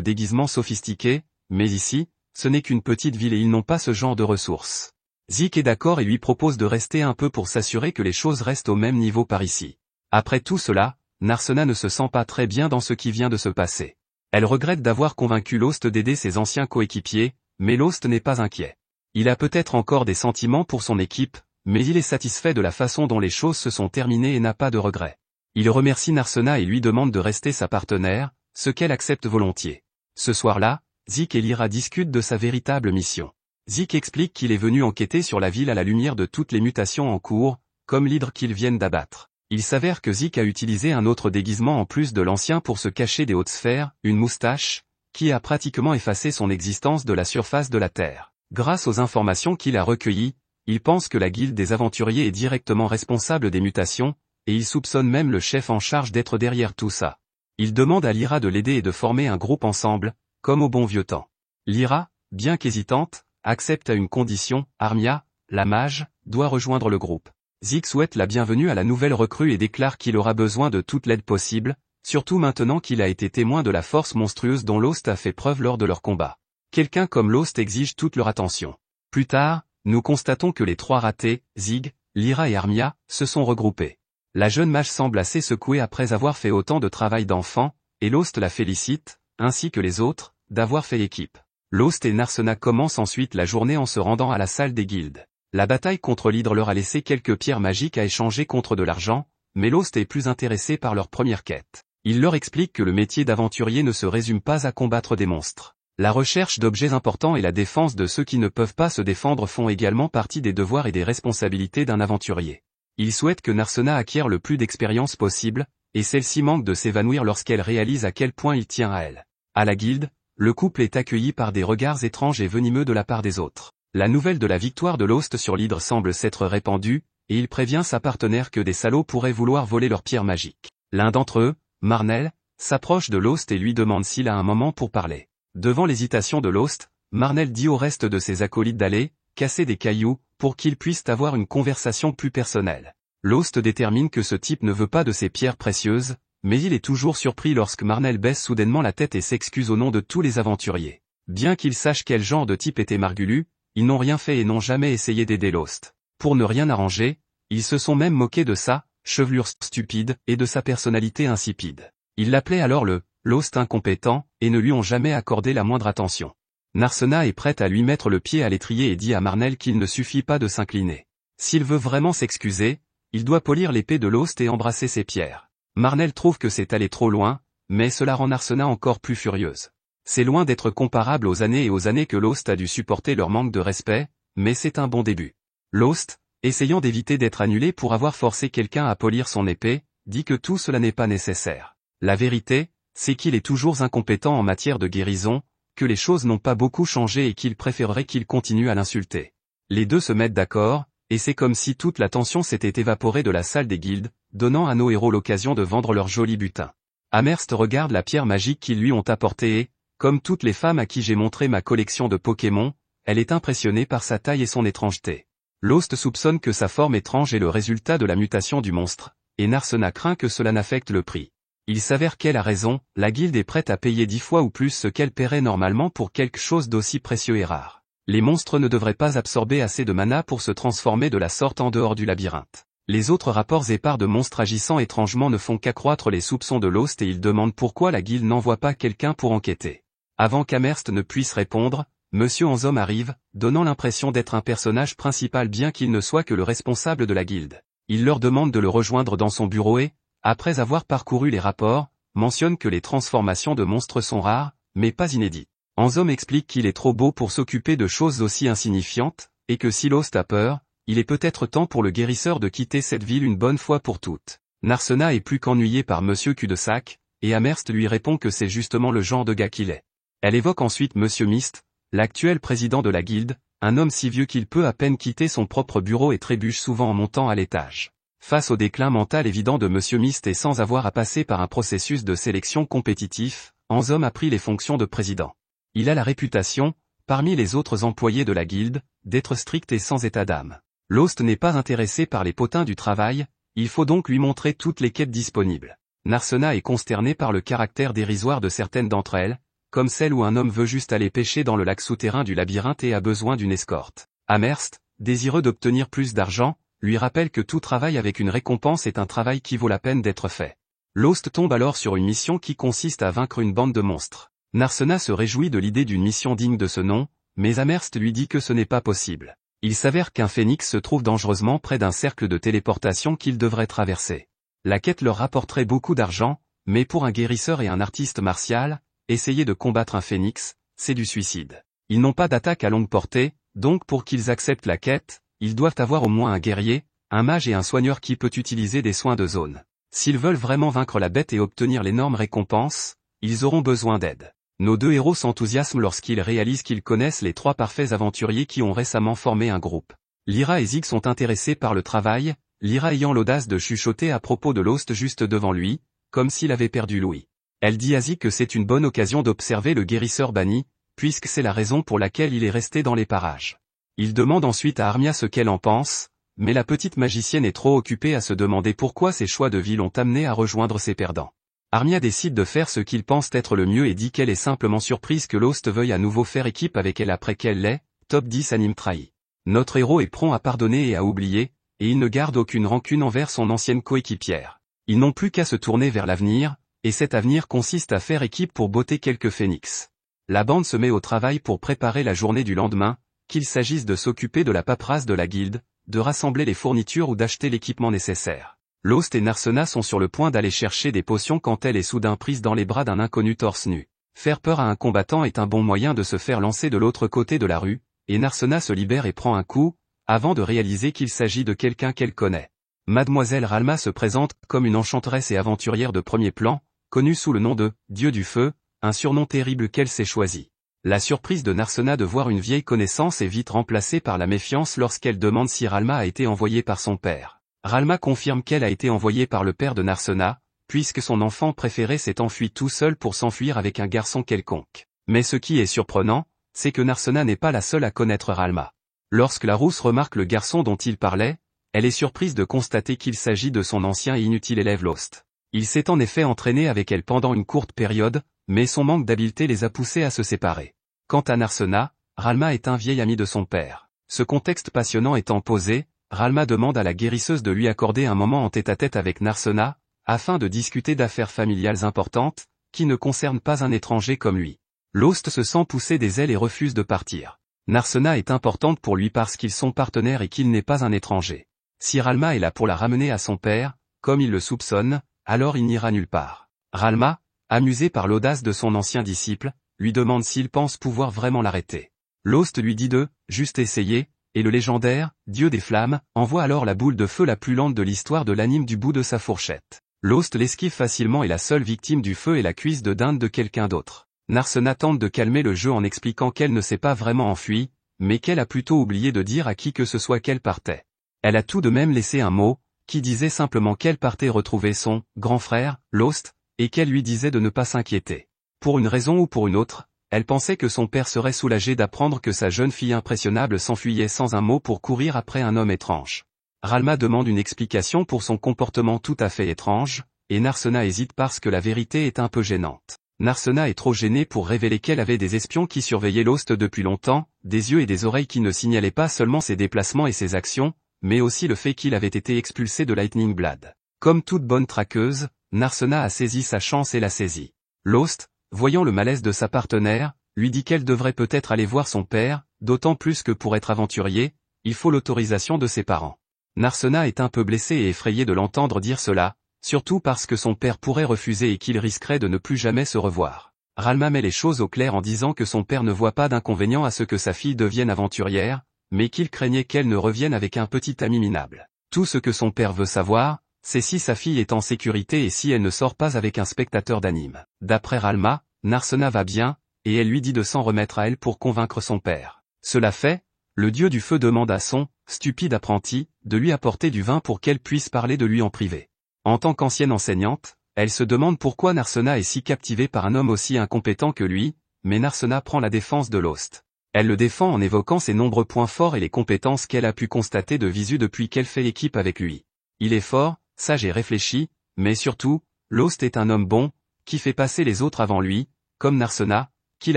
déguisements sophistiqués, mais ici, ce n'est qu'une petite ville et ils n'ont pas ce genre de ressources. Zik est d'accord et lui propose de rester un peu pour s'assurer que les choses restent au même niveau par ici. Après tout cela, Narsena ne se sent pas très bien dans ce qui vient de se passer. Elle regrette d'avoir convaincu Lost d'aider ses anciens coéquipiers, mais Lost n'est pas inquiet. Il a peut-être encore des sentiments pour son équipe, mais il est satisfait de la façon dont les choses se sont terminées et n'a pas de regrets. Il remercie Narsena et lui demande de rester sa partenaire, ce qu'elle accepte volontiers. Ce soir-là, Zik et Lyra discutent de sa véritable mission. Zik explique qu'il est venu enquêter sur la ville à la lumière de toutes les mutations en cours, comme l'hydre qu'ils viennent d'abattre. Il s'avère que Zik a utilisé un autre déguisement en plus de l'ancien pour se cacher des hautes sphères, une moustache, qui a pratiquement effacé son existence de la surface de la Terre. Grâce aux informations qu'il a recueillies, il pense que la guilde des aventuriers est directement responsable des mutations, et il soupçonne même le chef en charge d'être derrière tout ça. Il demande à Lyra de l'aider et de former un groupe ensemble, comme au bon vieux temps. Lyra, bien qu'hésitante, accepte à une condition, Armia, la mage, doit rejoindre le groupe. Zig souhaite la bienvenue à la nouvelle recrue et déclare qu'il aura besoin de toute l'aide possible, surtout maintenant qu'il a été témoin de la force monstrueuse dont Lost a fait preuve lors de leur combat. Quelqu'un comme Lost exige toute leur attention. Plus tard, nous constatons que les trois ratés, Zig, Lyra et Armia, se sont regroupés. La jeune mage semble assez secouée après avoir fait autant de travail d'enfant, et Lost la félicite, ainsi que les autres, d'avoir fait équipe. Lost et Narsena commencent ensuite la journée en se rendant à la salle des guildes. La bataille contre l'hydre leur a laissé quelques pierres magiques à échanger contre de l'argent, mais Lost est plus intéressé par leur première quête. Il leur explique que le métier d'aventurier ne se résume pas à combattre des monstres. La recherche d'objets importants et la défense de ceux qui ne peuvent pas se défendre font également partie des devoirs et des responsabilités d'un aventurier. Il souhaite que Narsena acquiert le plus d'expérience possible, et celle-ci manque de s'évanouir lorsqu'elle réalise à quel point il tient à elle. À la guilde, le couple est accueilli par des regards étranges et venimeux de la part des autres. La nouvelle de la victoire de Lost sur l'hydre semble s'être répandue, et il prévient sa partenaire que des salauds pourraient vouloir voler leur pierre magique. L'un d'entre eux, Marnell, s'approche de Lost et lui demande s'il a un moment pour parler. Devant l'hésitation de Lost, Marnell dit au reste de ses acolytes d'aller casser des cailloux, pour qu'ils puissent avoir une conversation plus personnelle. Lost détermine que ce type ne veut pas de ces pierres précieuses, mais il est toujours surpris lorsque Marnell baisse soudainement la tête et s'excuse au nom de tous les aventuriers. Bien qu'ils sachent quel genre de type était Margulu, ils n'ont rien fait et n'ont jamais essayé d'aider Lost. Pour ne rien arranger, ils se sont même moqués de sa chevelure stupide et de sa personnalité insipide. Ils l'appelaient alors le Lost incompétent et ne lui ont jamais accordé la moindre attention. Narsena est prête à lui mettre le pied à l'étrier et dit à Marnell qu'il ne suffit pas de s'incliner. S'il veut vraiment s'excuser, il doit polir l'épée de Lost et embrasser ses pierres. Marnell trouve que c'est allé trop loin, mais cela rend Narsena encore plus furieuse. C'est loin d'être comparable aux années et aux années que Lost a dû supporter leur manque de respect, mais c'est un bon début. Lost, essayant d'éviter d'être annulé pour avoir forcé quelqu'un à polir son épée, dit que tout cela n'est pas nécessaire. La vérité, c'est qu'il est toujours incompétent en matière de guérison, que les choses n'ont pas beaucoup changé et qu'il préférerait qu'il continue à l'insulter. Les deux se mettent d'accord, et c'est comme si toute la tension s'était évaporée de la salle des guildes, donnant à nos héros l'occasion de vendre leur joli butin. Amherst regarde la pierre magique qu'ils lui ont apportée et, comme toutes les femmes à qui j'ai montré ma collection de Pokémon, elle est impressionnée par sa taille et son étrangeté. Lost soupçonne que sa forme étrange est le résultat de la mutation du monstre, et Narsena craint que cela n'affecte le prix. Il s'avère qu'elle a raison, la guilde est prête à payer 10 fois ou plus ce qu'elle paierait normalement pour quelque chose d'aussi précieux et rare. Les monstres ne devraient pas absorber assez de mana pour se transformer de la sorte en dehors du labyrinthe. Les autres rapports épars de monstres agissant étrangement ne font qu'accroître les soupçons de Lost et il demande pourquoi la guilde n'envoie pas quelqu'un pour enquêter. Avant qu'Amherst ne puisse répondre, Monsieur Anzom arrive, donnant l'impression d'être un personnage principal bien qu'il ne soit que le responsable de la guilde. Il leur demande de le rejoindre dans son bureau et, après avoir parcouru les rapports, mentionne que les transformations de monstres sont rares, mais pas inédites. Anzom explique qu'il est trop beau pour s'occuper de choses aussi insignifiantes, et que si Lost a peur, il est peut-être temps pour le guérisseur de quitter cette ville une bonne fois pour toutes. Narsena est plus qu'ennuyée par Monsieur Cul-de-Sac, et Amherst lui répond que c'est justement le genre de gars qu'il est. Elle évoque ensuite Monsieur Mist, l'actuel président de la guilde, un homme si vieux qu'il peut à peine quitter son propre bureau et trébuche souvent en montant à l'étage. Face au déclin mental évident de Monsieur Mist et sans avoir à passer par un processus de sélection compétitif, Anzom a pris les fonctions de président. Il a la réputation, parmi les autres employés de la guilde, d'être strict et sans état d'âme. Lost n'est pas intéressé par les potins du travail, il faut donc lui montrer toutes les quêtes disponibles. Narsena est consterné par le caractère dérisoire de certaines d'entre elles, comme celle où un homme veut juste aller pêcher dans le lac souterrain du labyrinthe et a besoin d'une escorte. Amherst, désireux d'obtenir plus d'argent, lui rappelle que tout travail avec une récompense est un travail qui vaut la peine d'être fait. Lost tombe alors sur une mission qui consiste à vaincre une bande de monstres. Narsena se réjouit de l'idée d'une mission digne de ce nom, mais Amherst lui dit que ce n'est pas possible. Il s'avère qu'un phénix se trouve dangereusement près d'un cercle de téléportation qu'il devrait traverser. La quête leur rapporterait beaucoup d'argent, mais pour un guérisseur et un artiste martial, essayer de combattre un phénix, c'est du suicide. Ils n'ont pas d'attaque à longue portée, donc pour qu'ils acceptent la quête, ils doivent avoir au moins un guerrier, un mage et un soigneur qui peut utiliser des soins de zone. S'ils veulent vraiment vaincre la bête et obtenir l'énorme récompense, ils auront besoin d'aide. Nos deux héros s'enthousiasment lorsqu'ils réalisent qu'ils connaissent les trois parfaits aventuriers qui ont récemment formé un groupe. Lyra et Zig sont intéressés par le travail, Lyra ayant l'audace de chuchoter à propos de Lost juste devant lui, comme s'il avait perdu l'ouïe. Elle dit à Zig que c'est une bonne occasion d'observer le guérisseur banni, puisque c'est la raison pour laquelle il est resté dans les parages. Il demande ensuite à Armia ce qu'elle en pense, mais la petite magicienne est trop occupée à se demander pourquoi ses choix de vie l'ont amenée à rejoindre ses perdants. Armia décide de faire ce qu'il pense être le mieux et dit qu'elle est simplement surprise que Lost veuille à nouveau faire équipe avec elle après qu'elle l'ait, top 10 anime trahi. Notre héros est prompt à pardonner et à oublier, et il ne garde aucune rancune envers son ancienne coéquipière. Ils n'ont plus qu'à se tourner vers l'avenir, et cet avenir consiste à faire équipe pour botter quelques phénix. La bande se met au travail pour préparer la journée du lendemain, qu'il s'agisse de s'occuper de la paperasse de la guilde, de rassembler les fournitures ou d'acheter l'équipement nécessaire. Lost et Narsena sont sur le point d'aller chercher des potions quand elle est soudain prise dans les bras d'un inconnu torse nu. Faire peur à un combattant est un bon moyen de se faire lancer de l'autre côté de la rue, et Narsena se libère et prend un coup, avant de réaliser qu'il s'agit de quelqu'un qu'elle connaît. Mademoiselle Ralma se présente comme une enchanteresse et aventurière de premier plan, connue sous le nom de « Dieu du feu », un surnom terrible qu'elle s'est choisi. La surprise de Narsena de voir une vieille connaissance est vite remplacée par la méfiance lorsqu'elle demande si Ralma a été envoyée par son père. Ralma confirme qu'elle a été envoyée par le père de Narsena, puisque son enfant préféré s'est enfui tout seul pour s'enfuir avec un garçon quelconque. Mais ce qui est surprenant, c'est que Narsena n'est pas la seule à connaître Ralma. Lorsque la rousse remarque le garçon dont il parlait, elle est surprise de constater qu'il s'agit de son ancien et inutile élève Lost. Il s'est en effet entraîné avec elle pendant une courte période, mais son manque d'habileté les a poussés à se séparer. Quant à Narsena, Ralma est un vieil ami de son père. Ce contexte passionnant étant posé, Ralma demande à la guérisseuse de lui accorder un moment en tête-à-tête avec Narsena, afin de discuter d'affaires familiales importantes, qui ne concernent pas un étranger comme lui. Lost se sent pousser des ailes et refuse de partir. Narsena est importante pour lui parce qu'ils sont partenaires et qu'il n'est pas un étranger. Si Ralma est là pour la ramener à son père, comme il le soupçonne, alors il n'ira nulle part. Ralma, amusé par l'audace de son ancien disciple, lui demande s'il pense pouvoir vraiment l'arrêter. Lost lui dit de « juste essayer », et le légendaire « Dieu des flammes » envoie alors la boule de feu la plus lente de l'histoire de l'anime du bout de sa fourchette. Lost l'esquive facilement et la seule victime du feu est la cuisse de dinde de quelqu'un d'autre. Narsena tente de calmer le jeu en expliquant qu'elle ne s'est pas vraiment enfuie, mais qu'elle a plutôt oublié de dire à qui que ce soit qu'elle partait. Elle a tout de même laissé un mot, qui disait simplement qu'elle partait retrouver son « grand frère », Lost, et qu'elle lui disait de ne pas s'inquiéter. Pour une raison ou pour une autre, elle pensait que son père serait soulagé d'apprendre que sa jeune fille impressionnable s'enfuyait sans un mot pour courir après un homme étrange. Ralma demande une explication pour son comportement tout à fait étrange, et Narsena hésite parce que la vérité est un peu gênante. Narsena est trop gênée pour révéler qu'elle avait des espions qui surveillaient Lost depuis longtemps, des yeux et des oreilles qui ne signalaient pas seulement ses déplacements et ses actions, mais aussi le fait qu'il avait été expulsé de Lightning Blade. Comme toute bonne traqueuse, Narsena a saisi sa chance et l'a saisie. Lost, voyant le malaise de sa partenaire, lui dit qu'elle devrait peut-être aller voir son père, d'autant plus que pour être aventurier, il faut l'autorisation de ses parents. Narsena est un peu blessé et effrayé de l'entendre dire cela, surtout parce que son père pourrait refuser et qu'il risquerait de ne plus jamais se revoir. Ralma met les choses au clair en disant que son père ne voit pas d'inconvénient à ce que sa fille devienne aventurière, mais qu'il craignait qu'elle ne revienne avec un petit ami minable. Tout ce que son père veut savoir, c'est si sa fille est en sécurité et si elle ne sort pas avec un spectateur d'anime. D'après Ralma, Narsena va bien, et elle lui dit de s'en remettre à elle pour convaincre son père. Cela fait, le dieu du feu demande à son « stupide apprenti » de lui apporter du vin pour qu'elle puisse parler de lui en privé. En tant qu'ancienne enseignante, elle se demande pourquoi Narsena est si captivée par un homme aussi incompétent que lui, mais Narsena prend la défense de Lost. Elle le défend en évoquant ses nombreux points forts et les compétences qu'elle a pu constater de visu depuis qu'elle fait équipe avec lui. Il est fort, sage et réfléchi, mais surtout, Lost est un homme bon, qui fait passer les autres avant lui, comme Narsena, qu'il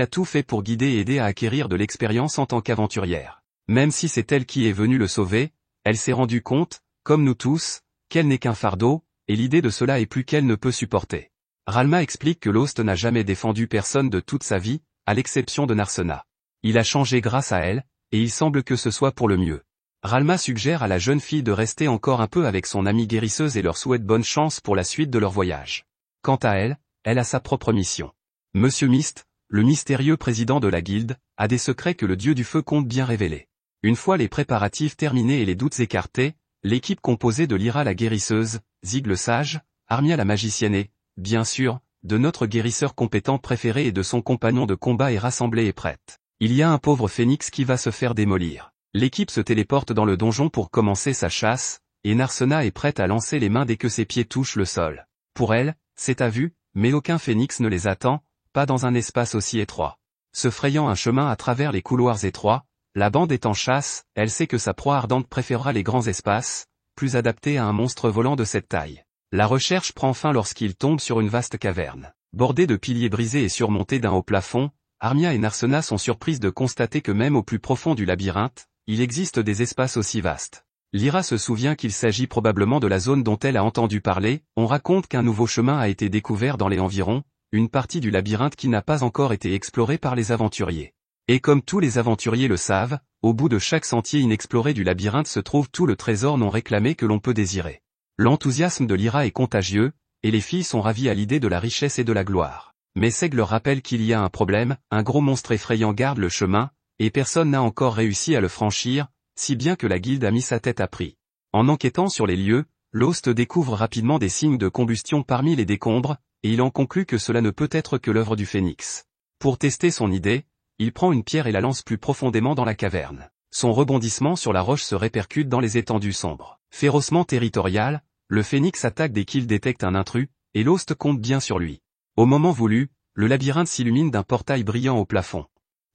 a tout fait pour guider et aider à acquérir de l'expérience en tant qu'aventurière. Même si c'est elle qui est venue le sauver, elle s'est rendue compte, comme nous tous, qu'elle n'est qu'un fardeau, et l'idée de cela est plus qu'elle ne peut supporter. Ralma explique que Lost n'a jamais défendu personne de toute sa vie, à l'exception de Narsena. Il a changé grâce à elle, et il semble que ce soit pour le mieux. Ralma suggère à la jeune fille de rester encore un peu avec son amie guérisseuse et leur souhaite bonne chance pour la suite de leur voyage. Quant à elle, elle a sa propre mission. Monsieur Mist, le mystérieux président de la guilde, a des secrets que le dieu du feu compte bien révéler. Une fois les préparatifs terminés et les doutes écartés, l'équipe composée de Lyra la guérisseuse, Zig le sage, Armia la magicienne et, bien sûr, de notre guérisseur compétent préféré et de son compagnon de combat est rassemblée et prête. Il y a un pauvre phénix qui va se faire démolir. L'équipe se téléporte dans le donjon pour commencer sa chasse, et Narsena est prête à lancer les mains dès que ses pieds touchent le sol. Pour elle, c'est à vue, mais aucun phénix ne les attend, pas dans un espace aussi étroit. Se frayant un chemin à travers les couloirs étroits, La bande est en chasse, elle sait que sa proie ardente préférera les grands espaces, plus adaptés à un monstre volant de cette taille. La recherche prend fin lorsqu'il tombe sur une vaste caverne. Bordée de piliers brisés et surmontée d'un haut plafond, Armia et Narsena sont surprises de constater que même au plus profond du labyrinthe, il existe des espaces aussi vastes. Lyra se souvient qu'il s'agit probablement de la zone dont elle a entendu parler, on raconte qu'un nouveau chemin a été découvert dans les environs, une partie du labyrinthe qui n'a pas encore été explorée par les aventuriers. Et comme tous les aventuriers le savent, au bout de chaque sentier inexploré du labyrinthe se trouve tout le trésor non réclamé que l'on peut désirer. L'enthousiasme de Lyra est contagieux, et les filles sont ravies à l'idée de la richesse et de la gloire. Mais Seg leur rappelle qu'il y a un problème, un gros monstre effrayant garde le chemin, et personne n'a encore réussi à le franchir, si bien que la guilde a mis sa tête à prix. En enquêtant sur les lieux, Lost découvre rapidement des signes de combustion parmi les décombres, et il en conclut que cela ne peut être que l'œuvre du phénix. Pour tester son idée, il prend une pierre et la lance plus profondément dans la caverne. Son rebondissement sur la roche se répercute dans les étendues sombres. Férocement territorial, le phénix attaque dès qu'il détecte un intrus, et Lost compte bien sur lui. Au moment voulu, le labyrinthe s'illumine d'un portail brillant au plafond.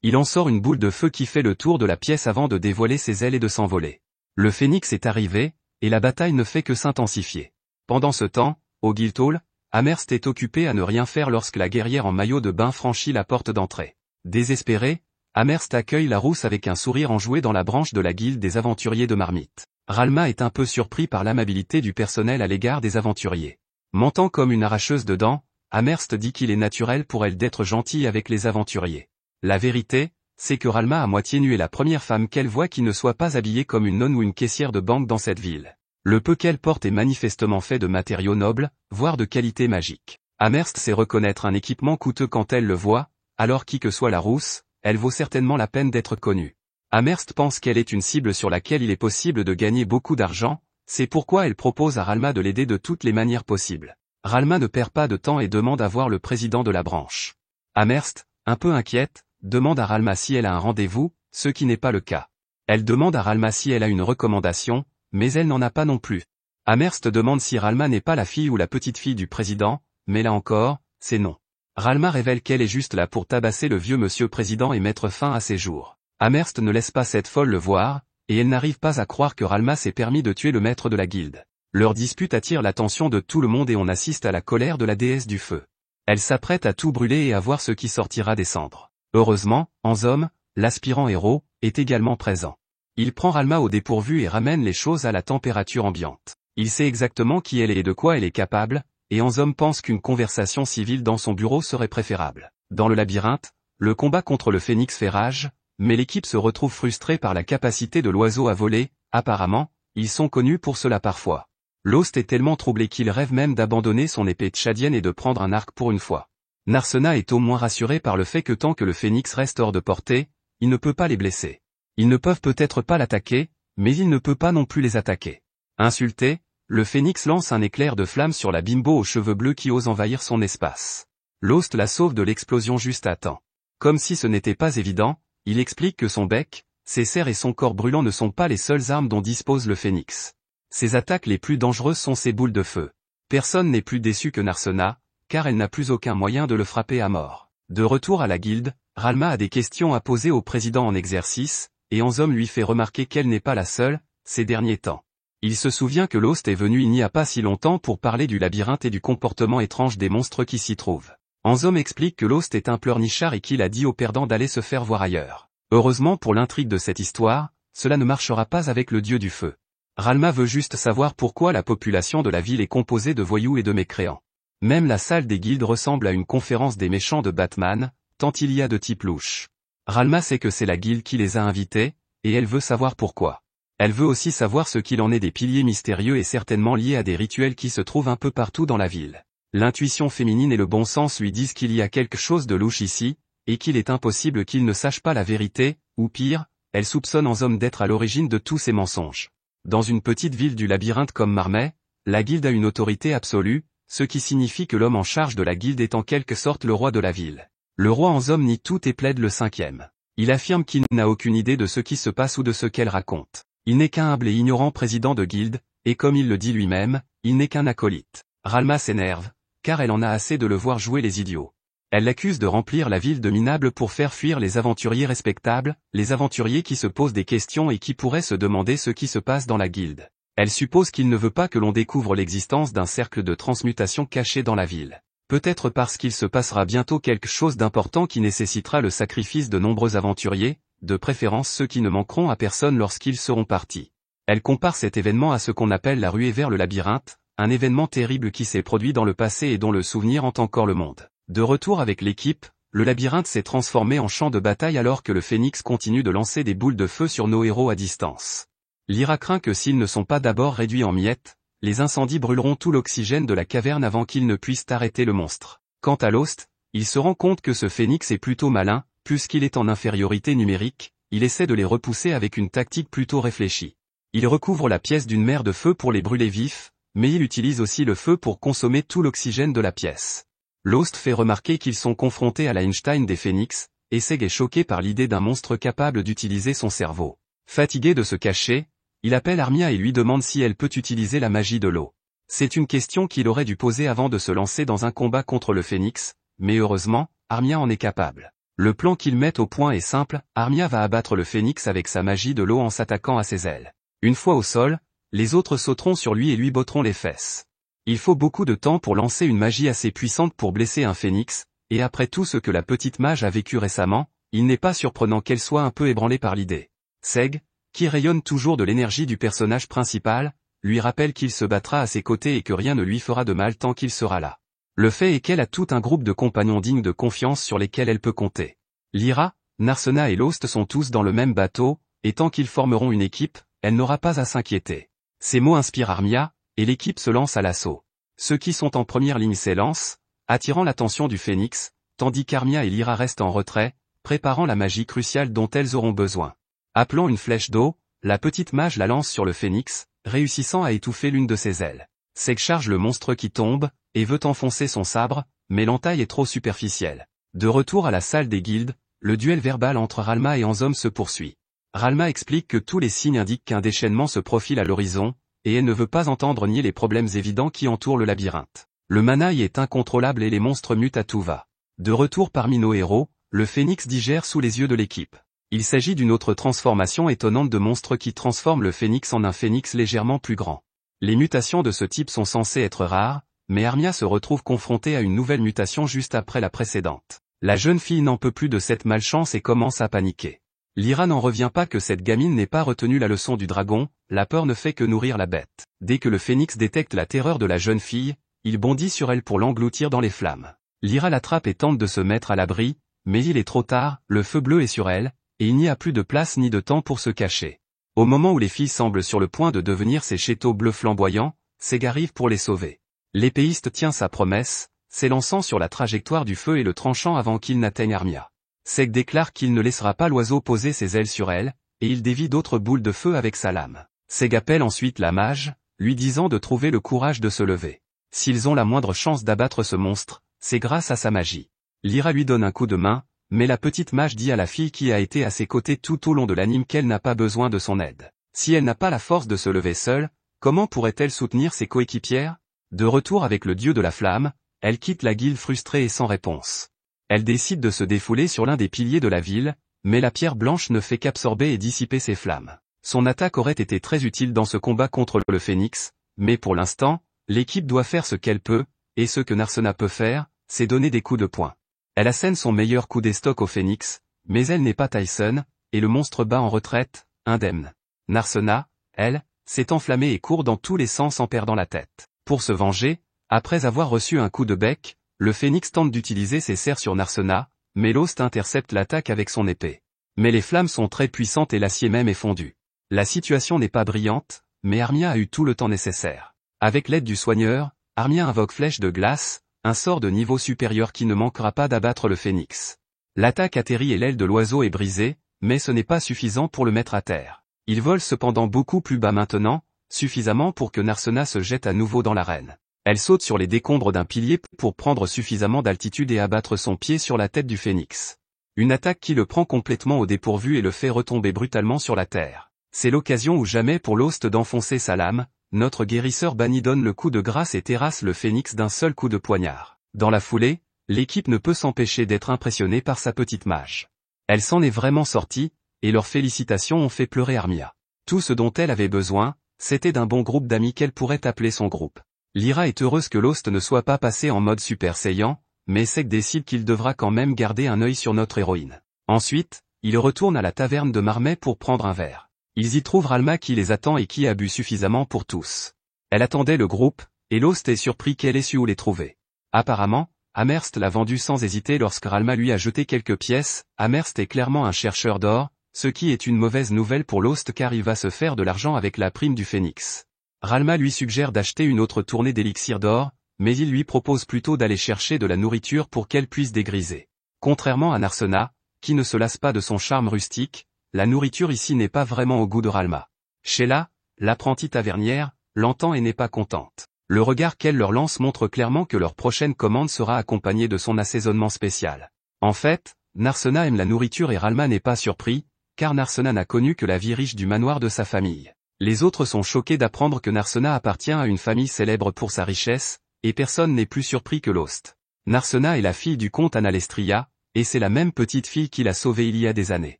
Il en sort une boule de feu qui fait le tour de la pièce avant de dévoiler ses ailes et de s'envoler. Le phénix est arrivé, et la bataille ne fait que s'intensifier. Pendant ce temps, au Guildhall, Amherst est occupé à ne rien faire lorsque la guerrière en maillot de bain franchit la porte d'entrée. Désespéré, Amherst accueille la rousse avec un sourire enjoué dans la branche de la guilde des aventuriers de Marmite. Ralma est un peu surpris par l'amabilité du personnel à l'égard des aventuriers. Mentant comme une arracheuse de dents, Amherst dit qu'il est naturel pour elle d'être gentille avec les aventuriers. La vérité, c'est que Ralma a moitié nue est la première femme qu'elle voit qui ne soit pas habillée comme une nonne ou une caissière de banque dans cette ville. Le peu qu'elle porte est manifestement fait de matériaux nobles, voire de qualité magique. Amherst sait reconnaître un équipement coûteux quand elle le voit, alors qui que soit la rousse, elle vaut certainement la peine d'être connue. Amherst pense qu'elle est une cible sur laquelle il est possible de gagner beaucoup d'argent, c'est pourquoi elle propose à Ralma de l'aider de toutes les manières possibles. Ralma ne perd pas de temps et demande à voir le président de la branche. Amherst, un peu inquiète, demande à Ralma si elle a un rendez-vous, ce qui n'est pas le cas. Elle demande à Ralma si elle a une recommandation, mais elle n'en a pas non plus. Amherst demande si Ralma n'est pas la fille ou la petite-fille du président, mais là encore, c'est non. Ralma révèle qu'elle est juste là pour tabasser le vieux monsieur président et mettre fin à ses jours. Amherst ne laisse pas cette folle le voir, et elle n'arrive pas à croire que Ralma s'est permis de tuer le maître de la guilde. Leur dispute attire l'attention de tout le monde et on assiste à la colère de la déesse du feu. Elle s'apprête à tout brûler et à voir ce qui sortira des cendres. Heureusement, Anzom, l'aspirant héros, est également présent. Il prend Ralma au dépourvu et ramène les choses à la température ambiante. Il sait exactement qui elle est et de quoi elle est capable, et Anzom pense qu'une conversation civile dans son bureau serait préférable. Dans le labyrinthe, le combat contre le phénix fait rage, mais l'équipe se retrouve frustrée par la capacité de l'oiseau à voler, apparemment, ils sont connus pour cela parfois. Lost est tellement troublé qu'il rêve même d'abandonner son épée tchadienne et de prendre un arc pour une fois. Narsena est au moins rassuré par le fait que tant que le phénix reste hors de portée, il ne peut pas les blesser. Ils ne peuvent peut-être pas l'attaquer, mais il ne peut pas non plus les attaquer. Insulté, le phénix lance un éclair de flamme sur la bimbo aux cheveux bleus qui ose envahir son espace. Lost la sauve de l'explosion juste à temps. Comme si ce n'était pas évident, il explique que son bec, ses serres et son corps brûlant ne sont pas les seules armes dont dispose le phénix. Ses attaques les plus dangereuses sont ses boules de feu. Personne n'est plus déçu que Narsena, car elle n'a plus aucun moyen de le frapper à mort. De retour à la guilde, Ralma a des questions à poser au président en exercice, et Anzom lui fait remarquer qu'elle n'est pas la seule, ces derniers temps. Il se souvient que Lost est venu il n'y a pas si longtemps pour parler du labyrinthe et du comportement étrange des monstres qui s'y trouvent. Anzom explique que Lost est un pleurnichard et qu'il a dit aux perdants d'aller se faire voir ailleurs. Heureusement pour l'intrigue de cette histoire, cela ne marchera pas avec le dieu du feu. Ralma veut juste savoir pourquoi la population de la ville est composée de voyous et de mécréants. Même la salle des guildes ressemble à une conférence des méchants de Batman, tant il y a de types louches. Ralma sait que c'est la guilde qui les a invités, et elle veut savoir pourquoi. Elle veut aussi savoir ce qu'il en est des piliers mystérieux et certainement liés à des rituels qui se trouvent un peu partout dans la ville. L'intuition féminine et le bon sens lui disent qu'il y a quelque chose de louche ici, et qu'il est impossible qu'il ne sache pas la vérité, ou pire, elle soupçonne Anzom d'être à l'origine de tous ces mensonges. Dans une petite ville du labyrinthe comme Marmet, la guilde a une autorité absolue, ce qui signifie que l'homme en charge de la guilde est en quelque sorte le roi de la ville. Le roi Anzom nie tout et plaide le cinquième. Il affirme qu'il n'a aucune idée de ce qui se passe ou de ce qu'elle raconte. Il n'est qu'un humble et ignorant président de guilde, et comme il le dit lui-même, il n'est qu'un acolyte. Ralma s'énerve, car elle en a assez de le voir jouer les idiots. Elle l'accuse de remplir la ville de minables pour faire fuir les aventuriers respectables, les aventuriers qui se posent des questions et qui pourraient se demander ce qui se passe dans la guilde. Elle suppose qu'il ne veut pas que l'on découvre l'existence d'un cercle de transmutation caché dans la ville. Peut-être parce qu'il se passera bientôt quelque chose d'important qui nécessitera le sacrifice de nombreux aventuriers, de préférence ceux qui ne manqueront à personne lorsqu'ils seront partis. Elle compare cet événement à ce qu'on appelle la ruée vers le labyrinthe, un événement terrible qui s'est produit dans le passé et dont le souvenir hante encore le monde. De retour avec l'équipe, le labyrinthe s'est transformé en champ de bataille alors que le phénix continue de lancer des boules de feu sur nos héros à distance. Lyra craint que s'ils ne sont pas d'abord réduits en miettes, les incendies brûleront tout l'oxygène de la caverne avant qu'ils ne puissent arrêter le monstre. Quant à Lost, il se rend compte que ce phénix est plutôt malin, puisqu'il est en infériorité numérique, il essaie de les repousser avec une tactique plutôt réfléchie. Il recouvre la pièce d'une mer de feu pour les brûler vifs, mais il utilise aussi le feu pour consommer tout l'oxygène de la pièce. Lost fait remarquer qu'ils sont confrontés à l'Einstein des phénix, et Seg est choqué par l'idée d'un monstre capable d'utiliser son cerveau. Fatigué de se cacher, il appelle Armia et lui demande si elle peut utiliser la magie de l'eau. C'est une question qu'il aurait dû poser avant de se lancer dans un combat contre le phénix, mais heureusement, Armia en est capable. Le plan qu'ils mettent au point est simple, Armia va abattre le phénix avec sa magie de l'eau en s'attaquant à ses ailes. Une fois au sol, les autres sauteront sur lui et lui botteront les fesses. Il faut beaucoup de temps pour lancer une magie assez puissante pour blesser un phénix, et après tout ce que la petite mage a vécu récemment, il n'est pas surprenant qu'elle soit un peu ébranlée par l'idée. Seg, qui rayonne toujours de l'énergie du personnage principal, lui rappelle qu'il se battra à ses côtés et que rien ne lui fera de mal tant qu'il sera là. Le fait est qu'elle a tout un groupe de compagnons dignes de confiance sur lesquels elle peut compter. Lyra, Narsena et Lost sont tous dans le même bateau, et tant qu'ils formeront une équipe, elle n'aura pas à s'inquiéter. Ces mots inspirent Armia, et l'équipe se lance à l'assaut. Ceux qui sont en première ligne s'élancent, attirant l'attention du phénix, tandis qu'Armia et Lyra restent en retrait, préparant la magie cruciale dont elles auront besoin. Appelant une flèche d'eau, la petite mage la lance sur le phénix, réussissant à étouffer l'une de ses ailes. Seg charge le monstre qui tombe, et veut enfoncer son sabre, mais l'entaille est trop superficielle. De retour à la salle des guildes, le duel verbal entre Ralma et Anzom se poursuit. Ralma explique que tous les signes indiquent qu'un déchaînement se profile à l'horizon, et elle ne veut pas entendre nier les problèmes évidents qui entourent le labyrinthe. Le mana y est incontrôlable et les monstres mutent à tout va. De retour parmi nos héros, le phénix digère sous les yeux de l'équipe. Il s'agit d'une autre transformation étonnante de monstre qui transforme le phénix en un phénix légèrement plus grand. Les mutations de ce type sont censées être rares, mais Armia se retrouve confrontée à une nouvelle mutation juste après la précédente. La jeune fille n'en peut plus de cette malchance et commence à paniquer. Lyra n'en revient pas que cette gamine n'ait pas retenu la leçon du dragon, la peur ne fait que nourrir la bête. Dès que le phénix détecte la terreur de la jeune fille, il bondit sur elle pour l'engloutir dans les flammes. Lyra l'attrape et tente de se mettre à l'abri, mais il est trop tard, le feu bleu est sur elle, et il n'y a plus de place ni de temps pour se cacher. Au moment où les filles semblent sur le point de devenir ces chéteaux bleus flamboyants, Seg arrive pour les sauver. L'épéiste tient sa promesse, s'élançant sur la trajectoire du feu et le tranchant avant qu'il n'atteigne Armia. Seg déclare qu'il ne laissera pas l'oiseau poser ses ailes sur elle, et il dévie d'autres boules de feu avec sa lame. Seg appelle ensuite la mage, lui disant de trouver le courage de se lever. S'ils ont la moindre chance d'abattre ce monstre, c'est grâce à sa magie. Lyra lui donne un coup de main, mais la petite mage dit à la fille qui a été à ses côtés tout au long de l'anime qu'elle n'a pas besoin de son aide. Si elle n'a pas la force de se lever seule, comment pourrait-elle soutenir ses coéquipières? De retour avec le dieu de la flamme, elle quitte la guilde frustrée et sans réponse. Elle décide de se défouler sur l'un des piliers de la ville, mais la pierre blanche ne fait qu'absorber et dissiper ses flammes. Son attaque aurait été très utile dans ce combat contre le phénix, mais pour l'instant, l'équipe doit faire ce qu'elle peut, et ce que Narsena peut faire, c'est donner des coups de poing. Elle assène son meilleur coup d'estoc au phénix, mais elle n'est pas Tyson, et le monstre bat en retraite, indemne. Narsena, elle, s'est enflammée et court dans tous les sens en perdant la tête. Pour se venger, après avoir reçu un coup de bec, le phénix tente d'utiliser ses serres sur Narsena, mais Lost intercepte l'attaque avec son épée. Mais les flammes sont très puissantes et l'acier même est fondu. La situation n'est pas brillante, mais Armia a eu tout le temps nécessaire. Avec l'aide du soigneur, Armia invoque Flèche de glace, un sort de niveau supérieur qui ne manquera pas d'abattre le phénix. L'attaque atterrit et l'aile de l'oiseau est brisée, mais ce n'est pas suffisant pour le mettre à terre. Il vole cependant beaucoup plus bas maintenant, suffisamment pour que Narsena se jette à nouveau dans l'arène. Elle saute sur les décombres d'un pilier pour prendre suffisamment d'altitude et abattre son pied sur la tête du phénix. Une attaque qui le prend complètement au dépourvu et le fait retomber brutalement sur la terre. C'est l'occasion ou jamais pour Lost d'enfoncer sa lame. Notre guérisseur banni donne le coup de grâce et terrasse le phénix d'un seul coup de poignard. Dans la foulée, l'équipe ne peut s'empêcher d'être impressionnée par sa petite mage. Elle s'en est vraiment sortie, et leurs félicitations ont fait pleurer Armia. Tout ce dont elle avait besoin, c'était d'un bon groupe d'amis qu'elle pourrait appeler son groupe. Lyra est heureuse que Lost ne soit pas passé en mode Super Saiyan, mais Sek décide qu'il devra quand même garder un œil sur notre héroïne. Ensuite, ils retournent à la taverne de Marmet pour prendre un verre. Ils y trouvent Ralma qui les attend et qui a bu suffisamment pour tous. Elle attendait le groupe, et Lost est surpris qu'elle ait su où les trouver. Apparemment, Amherst l'a vendu sans hésiter lorsque Ralma lui a jeté quelques pièces. Amherst est clairement un chercheur d'or, ce qui est une mauvaise nouvelle pour Lost car il va se faire de l'argent avec la prime du Phénix. Ralma lui suggère d'acheter une autre tournée d'élixir d'or, mais il lui propose plutôt d'aller chercher de la nourriture pour qu'elle puisse dégriser. Contrairement à Narsena, qui ne se lasse pas de son charme rustique, la nourriture ici n'est pas vraiment au goût de Ralma. Sheila, l'apprentie tavernière, l'entend et n'est pas contente. Le regard qu'elle leur lance montre clairement que leur prochaine commande sera accompagnée de son assaisonnement spécial. En fait, Narsena aime la nourriture et Ralma n'est pas surpris, car Narsena n'a connu que la vie riche du manoir de sa famille. Les autres sont choqués d'apprendre que Narsena appartient à une famille célèbre pour sa richesse, et personne n'est plus surpris que Lost. Narsena est la fille du comte Analestria, et c'est la même petite fille qui l'a sauvée il y a des années.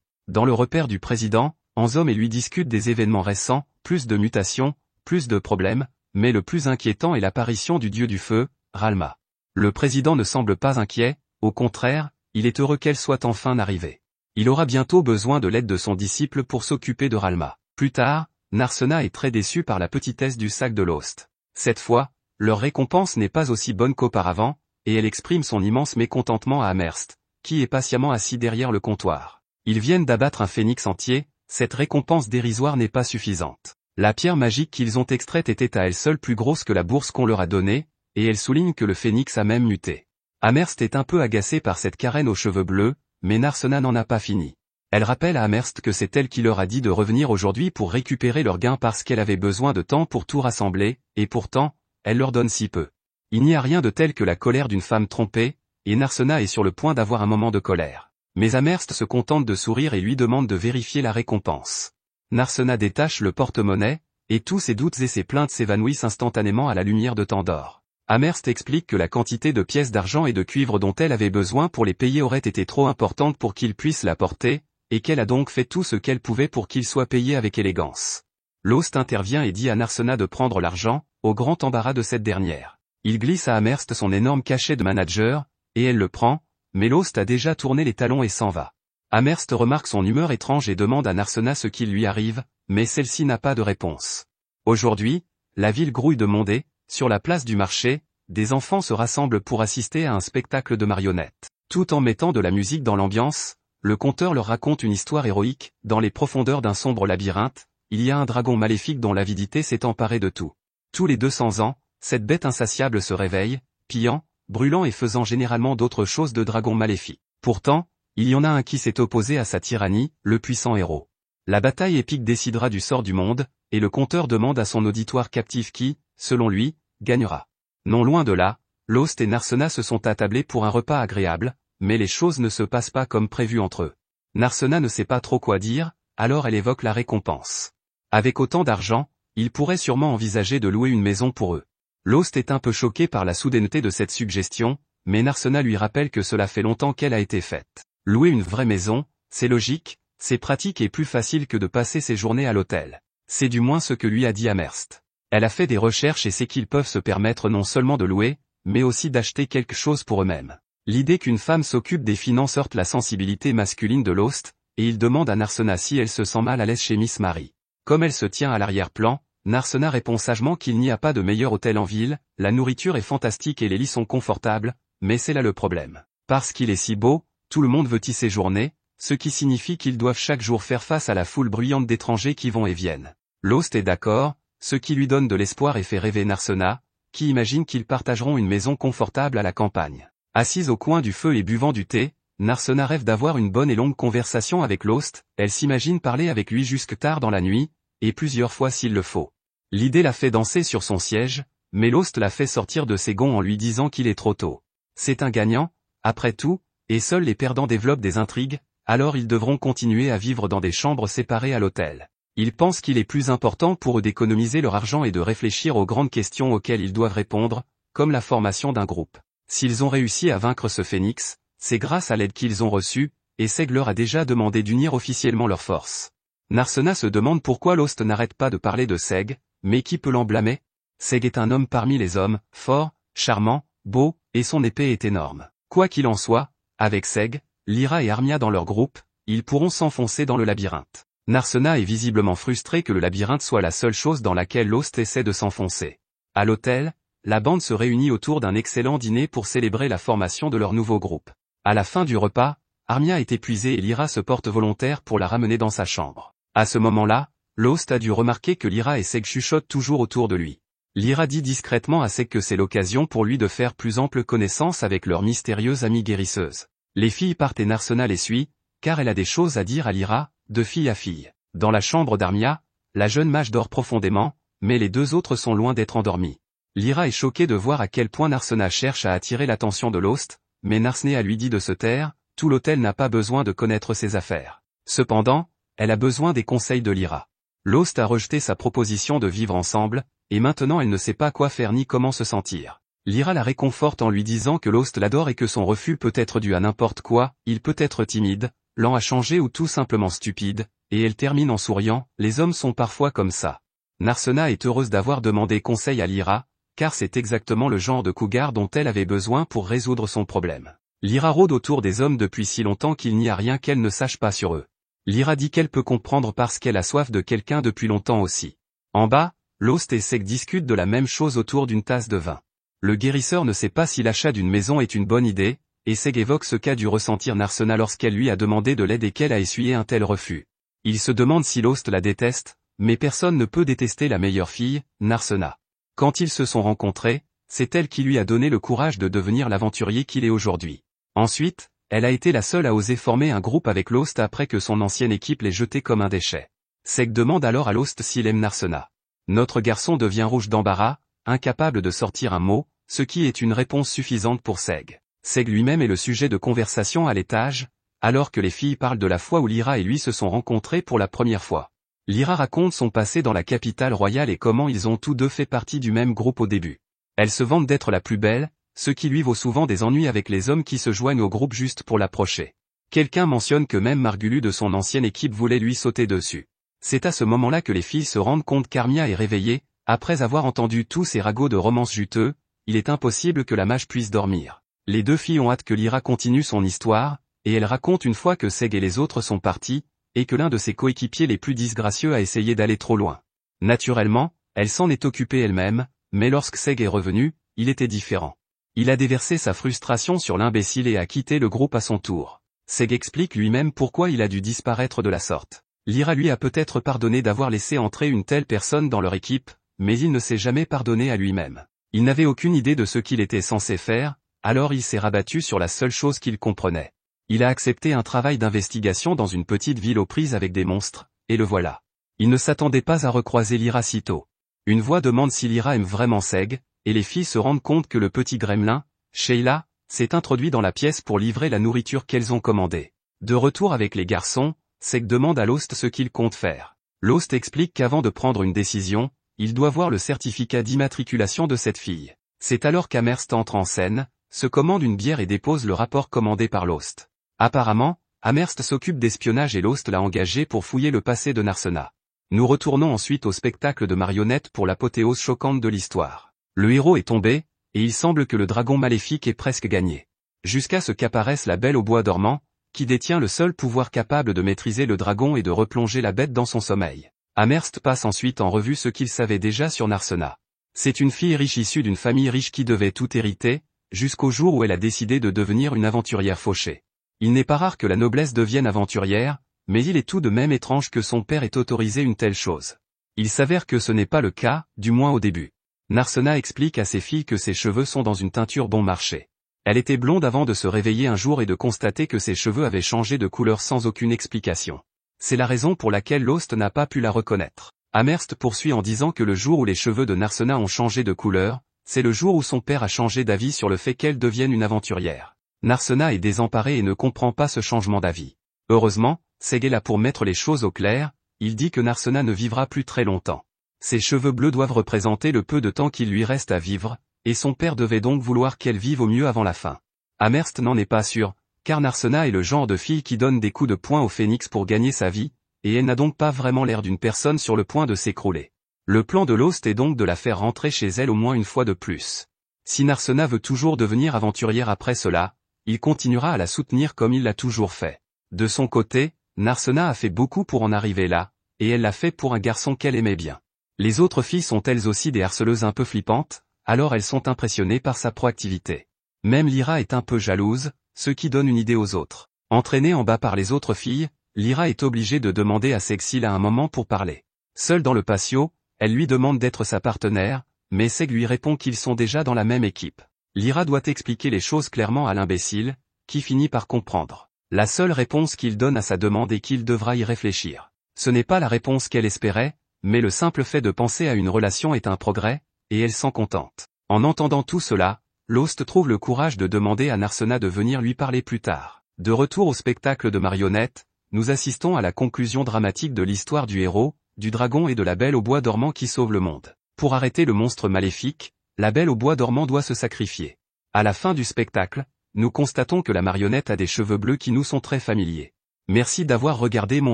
Dans le repère du président, Anzom et lui discutent des événements récents, plus de mutations, plus de problèmes, mais le plus inquiétant est l'apparition du dieu du feu, Ralma. Le président ne semble pas inquiet, au contraire, il est heureux qu'elle soit enfin arrivée. Il aura bientôt besoin de l'aide de son disciple pour s'occuper de Ralma. Plus tard, Narsena est très déçu par la petitesse du sac de Lost. Cette fois, leur récompense n'est pas aussi bonne qu'auparavant, et elle exprime son immense mécontentement à Amherst, qui est patiemment assis derrière le comptoir. Ils viennent d'abattre un phénix entier, cette récompense dérisoire n'est pas suffisante. La pierre magique qu'ils ont extraite était à elle seule plus grosse que la bourse qu'on leur a donnée, et elle souligne que le phénix a même muté. Amherst est un peu agacé par cette carène aux cheveux bleus, mais Narsena n'en a pas fini. Elle rappelle à Amherst que c'est elle qui leur a dit de revenir aujourd'hui pour récupérer leur gain parce qu'elle avait besoin de temps pour tout rassembler, et pourtant, elle leur donne si peu. Il n'y a rien de tel que la colère d'une femme trompée, et Narsena est sur le point d'avoir un moment de colère. Mais Amherst se contente de sourire et lui demande de vérifier la récompense. Narsena détache le porte-monnaie, et tous ses doutes et ses plaintes s'évanouissent instantanément à la lumière de Tandor. Amherst explique que la quantité de pièces d'argent et de cuivre dont elle avait besoin pour les payer aurait été trop importante pour qu'il puisse la porter, et qu'elle a donc fait tout ce qu'elle pouvait pour qu'il soit payé avec élégance. Lost intervient et dit à Narsena de prendre l'argent, au grand embarras de cette dernière. Il glisse à Amherst son énorme cachet de manager, et elle le prend, mais Lost a déjà tourné les talons et s'en va. Amherst remarque son humeur étrange et demande à Narsena ce qui lui arrive, mais celle-ci n'a pas de réponse. Aujourd'hui, la ville grouille de monde et, sur la place du marché, des enfants se rassemblent pour assister à un spectacle de marionnettes. Tout en mettant de la musique dans l'ambiance, le conteur leur raconte une histoire héroïque. Dans les profondeurs d'un sombre labyrinthe, il y a un dragon maléfique dont l'avidité s'est emparée de tout. Tous les 200 ans, cette bête insatiable se réveille, pillant, brûlant et faisant généralement d'autres choses de dragon maléfique. Pourtant, il y en a un qui s'est opposé à sa tyrannie, le puissant héros. La bataille épique décidera du sort du monde, et le conteur demande à son auditoire captif qui, selon lui, gagnera. Non loin de là, Lost et Narsena se sont attablés pour un repas agréable, mais les choses ne se passent pas comme prévu entre eux. Narsena ne sait pas trop quoi dire, alors elle évoque la récompense. Avec autant d'argent, il pourrait sûrement envisager de louer une maison pour eux. Lost est un peu choqué par la soudaineté de cette suggestion, mais Narsena lui rappelle que cela fait longtemps qu'elle a été faite. Louer une vraie maison, c'est logique, c'est pratique et plus facile que de passer ses journées à l'hôtel. C'est du moins ce que lui a dit Amherst. Elle a fait des recherches et sait qu'ils peuvent se permettre non seulement de louer, mais aussi d'acheter quelque chose pour eux-mêmes. L'idée qu'une femme s'occupe des finances heurte la sensibilité masculine de Lost, et il demande à Narsena si elle se sent mal à l'aise chez Miss Mary. Comme elle se tient à l'arrière-plan, Narsena répond sagement qu'il n'y a pas de meilleur hôtel en ville, la nourriture est fantastique et les lits sont confortables, mais c'est là le problème. Parce qu'il est si beau, tout le monde veut y séjourner, ce qui signifie qu'ils doivent chaque jour faire face à la foule bruyante d'étrangers qui vont et viennent. Lost est d'accord, ce qui lui donne de l'espoir et fait rêver Narsena, qui imagine qu'ils partageront une maison confortable à la campagne. Assise au coin du feu et buvant du thé, Narsena rêve d'avoir une bonne et longue conversation avec Lost, elle s'imagine parler avec lui jusque tard dans la nuit, et plusieurs fois s'il le faut. L'idée la fait danser sur son siège, mais Lost la fait sortir de ses gonds en lui disant qu'il est trop tôt. C'est un gagnant, après tout, et seuls les perdants développent des intrigues, alors ils devront continuer à vivre dans des chambres séparées à l'hôtel. Ils pensent qu'il est plus important pour eux d'économiser leur argent et de réfléchir aux grandes questions auxquelles ils doivent répondre, comme la formation d'un groupe. S'ils ont réussi à vaincre ce phénix, c'est grâce à l'aide qu'ils ont reçue, et Seg leur a déjà demandé d'unir officiellement leurs forces. Narsena se demande pourquoi Lost n'arrête pas de parler de Seg, mais qui peut l'en blâmer? Seg est un homme parmi les hommes, fort, charmant, beau, et son épée est énorme. Quoi qu'il en soit, avec Seg, Lyra et Armia dans leur groupe, ils pourront s'enfoncer dans le labyrinthe. Narsena est visiblement frustré que le labyrinthe soit la seule chose dans laquelle Lost essaie de s'enfoncer. À l'hôtel, la bande se réunit autour d'un excellent dîner pour célébrer la formation de leur nouveau groupe. À la fin du repas, Armia est épuisée et Lyra se porte volontaire pour la ramener dans sa chambre. À ce moment-là, Lost a dû remarquer que Lyra et Seg chuchotent toujours autour de lui. Lyra dit discrètement à Seg que c'est l'occasion pour lui de faire plus ample connaissance avec leur mystérieuse amie guérisseuse. Les filles partent et Narsena les suit, car elle a des choses à dire à Lyra, de fille à fille. Dans la chambre d'Armia, la jeune mage dort profondément, mais les deux autres sont loin d'être endormis. Lyra est choquée de voir à quel point Narsena cherche à attirer l'attention de Lost, mais Narsena lui dit de se taire, tout l'hôtel n'a pas besoin de connaître ses affaires. Cependant, elle a besoin des conseils de Lyra. Lost a rejeté sa proposition de vivre ensemble, et maintenant elle ne sait pas quoi faire ni comment se sentir. Lyra la réconforte en lui disant que Lost l'adore et que son refus peut être dû à n'importe quoi, il peut être timide, lent à changer ou tout simplement stupide, et elle termine en souriant, les hommes sont parfois comme ça. Narsena est heureuse d'avoir demandé conseil à Lyra, car c'est exactement le genre de cougar dont elle avait besoin pour résoudre son problème. Lyra rôde autour des hommes depuis si longtemps qu'il n'y a rien qu'elle ne sache pas sur eux. Lyra dit qu'elle peut comprendre parce qu'elle a soif de quelqu'un depuis longtemps aussi. En bas, Lost et Seg discutent de la même chose autour d'une tasse de vin. Le guérisseur ne sait pas si l'achat d'une maison est une bonne idée, et Seg évoque ce qu'a dû ressentir Narsena lorsqu'elle lui a demandé de l'aide et qu'elle a essuyé un tel refus. Il se demande si Lost la déteste, mais personne ne peut détester la meilleure fille, Narsena. Quand ils se sont rencontrés, c'est elle qui lui a donné le courage de devenir l'aventurier qu'il est aujourd'hui. Ensuite, elle a été la seule à oser former un groupe avec Lost après que son ancienne équipe l'ait jeté comme un déchet. Seg demande alors à Lost s'il aime Narsena. Notre garçon devient rouge d'embarras, incapable de sortir un mot, ce qui est une réponse suffisante pour Seg. Seg lui-même est le sujet de conversation à l'étage, alors que les filles parlent de la fois où Lyra et lui se sont rencontrés pour la première fois. Lyra raconte son passé dans la capitale royale et comment ils ont tous deux fait partie du même groupe au début. Elle se vante d'être la plus belle, ce qui lui vaut souvent des ennuis avec les hommes qui se joignent au groupe juste pour l'approcher. Quelqu'un mentionne que même Margulu de son ancienne équipe voulait lui sauter dessus. C'est à ce moment-là que les filles se rendent compte qu'Armia est réveillée, après avoir entendu tous ces ragots de romances juteux, il est impossible que la mage puisse dormir. Les deux filles ont hâte que Lyra continue son histoire, et elle raconte une fois que Seg et les autres sont partis, et que l'un de ses coéquipiers les plus disgracieux a essayé d'aller trop loin. Naturellement, elle s'en est occupée elle-même, mais lorsque Seg est revenu, il était différent. Il a déversé sa frustration sur l'imbécile et a quitté le groupe à son tour. Seg explique lui-même pourquoi il a dû disparaître de la sorte. Lyra lui a peut-être pardonné d'avoir laissé entrer une telle personne dans leur équipe, mais il ne s'est jamais pardonné à lui-même. Il n'avait aucune idée de ce qu'il était censé faire, alors il s'est rabattu sur la seule chose qu'il comprenait. Il a accepté un travail d'investigation dans une petite ville aux prises avec des monstres, et le voilà. Il ne s'attendait pas à recroiser Lyra si tôt. Une voix demande si Lyra aime vraiment Seg, et les filles se rendent compte que le petit gremlin, Sheila, s'est introduit dans la pièce pour livrer la nourriture qu'elles ont commandée. De retour avec les garçons, Seg demande à Lost ce qu'il compte faire. Lost explique qu'avant de prendre une décision, il doit voir le certificat d'immatriculation de cette fille. C'est alors qu'Amherst entre en scène, se commande une bière et dépose le rapport commandé par Lost. Apparemment, Amherst s'occupe d'espionnage et Lost l'a engagé pour fouiller le passé de Narsena. Nous retournons ensuite au spectacle de marionnettes pour l'apothéose choquante de l'histoire. Le héros est tombé, et il semble que le dragon maléfique est presque gagné. Jusqu'à ce qu'apparaisse la Belle au bois dormant, qui détient le seul pouvoir capable de maîtriser le dragon et de replonger la bête dans son sommeil. Amherst passe ensuite en revue ce qu'il savait déjà sur Narsena. C'est une fille riche issue d'une famille riche qui devait tout hériter, jusqu'au jour où elle a décidé de devenir une aventurière fauchée. Il n'est pas rare que la noblesse devienne aventurière, mais il est tout de même étrange que son père ait autorisé une telle chose. Il s'avère que ce n'est pas le cas, du moins au début. Narsena explique à ses filles que ses cheveux sont dans une teinture bon marché. Elle était blonde avant de se réveiller un jour et de constater que ses cheveux avaient changé de couleur sans aucune explication. C'est la raison pour laquelle Lost n'a pas pu la reconnaître. Amherst poursuit en disant que le jour où les cheveux de Narsena ont changé de couleur, c'est le jour où son père a changé d'avis sur le fait qu'elle devienne une aventurière. Narsena est désemparée et ne comprend pas ce changement d'avis. Heureusement, Seg est là pour mettre les choses au clair, il dit que Narsena ne vivra plus très longtemps. Ses cheveux bleus doivent représenter le peu de temps qu'il lui reste à vivre, et son père devait donc vouloir qu'elle vive au mieux avant la fin. Amherst n'en est pas sûr, car Narsena est le genre de fille qui donne des coups de poing au phénix pour gagner sa vie, et elle n'a donc pas vraiment l'air d'une personne sur le point de s'écrouler. Le plan de Lost est donc de la faire rentrer chez elle au moins une fois de plus. Si Narsena veut toujours devenir aventurière après cela, il continuera à la soutenir comme il l'a toujours fait. De son côté, Narsena a fait beaucoup pour en arriver là, et elle l'a fait pour un garçon qu'elle aimait bien. Les autres filles sont elles aussi des harceleuses un peu flippantes, alors elles sont impressionnées par sa proactivité. Même Lyra est un peu jalouse, ce qui donne une idée aux autres. Entraînée en bas par les autres filles, Lyra est obligée de demander à Seg à un moment pour parler. Seule dans le patio, elle lui demande d'être sa partenaire, mais Seg lui répond qu'ils sont déjà dans la même équipe. Lyra doit expliquer les choses clairement à l'imbécile, qui finit par comprendre. La seule réponse qu'il donne à sa demande est qu'il devra y réfléchir. Ce n'est pas la réponse qu'elle espérait, mais le simple fait de penser à une relation est un progrès, et elle s'en contente. En entendant tout cela, Lost trouve le courage de demander à Narsena de venir lui parler plus tard. De retour au spectacle de marionnettes, nous assistons à la conclusion dramatique de l'histoire du héros, du dragon et de la Belle au bois dormant qui sauve le monde. Pour arrêter le monstre maléfique, la Belle au bois dormant doit se sacrifier. À la fin du spectacle, nous constatons que la marionnette a des cheveux bleus qui nous sont très familiers. Merci d'avoir regardé mon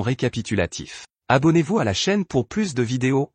récapitulatif. Abonnez-vous à la chaîne pour plus de vidéos.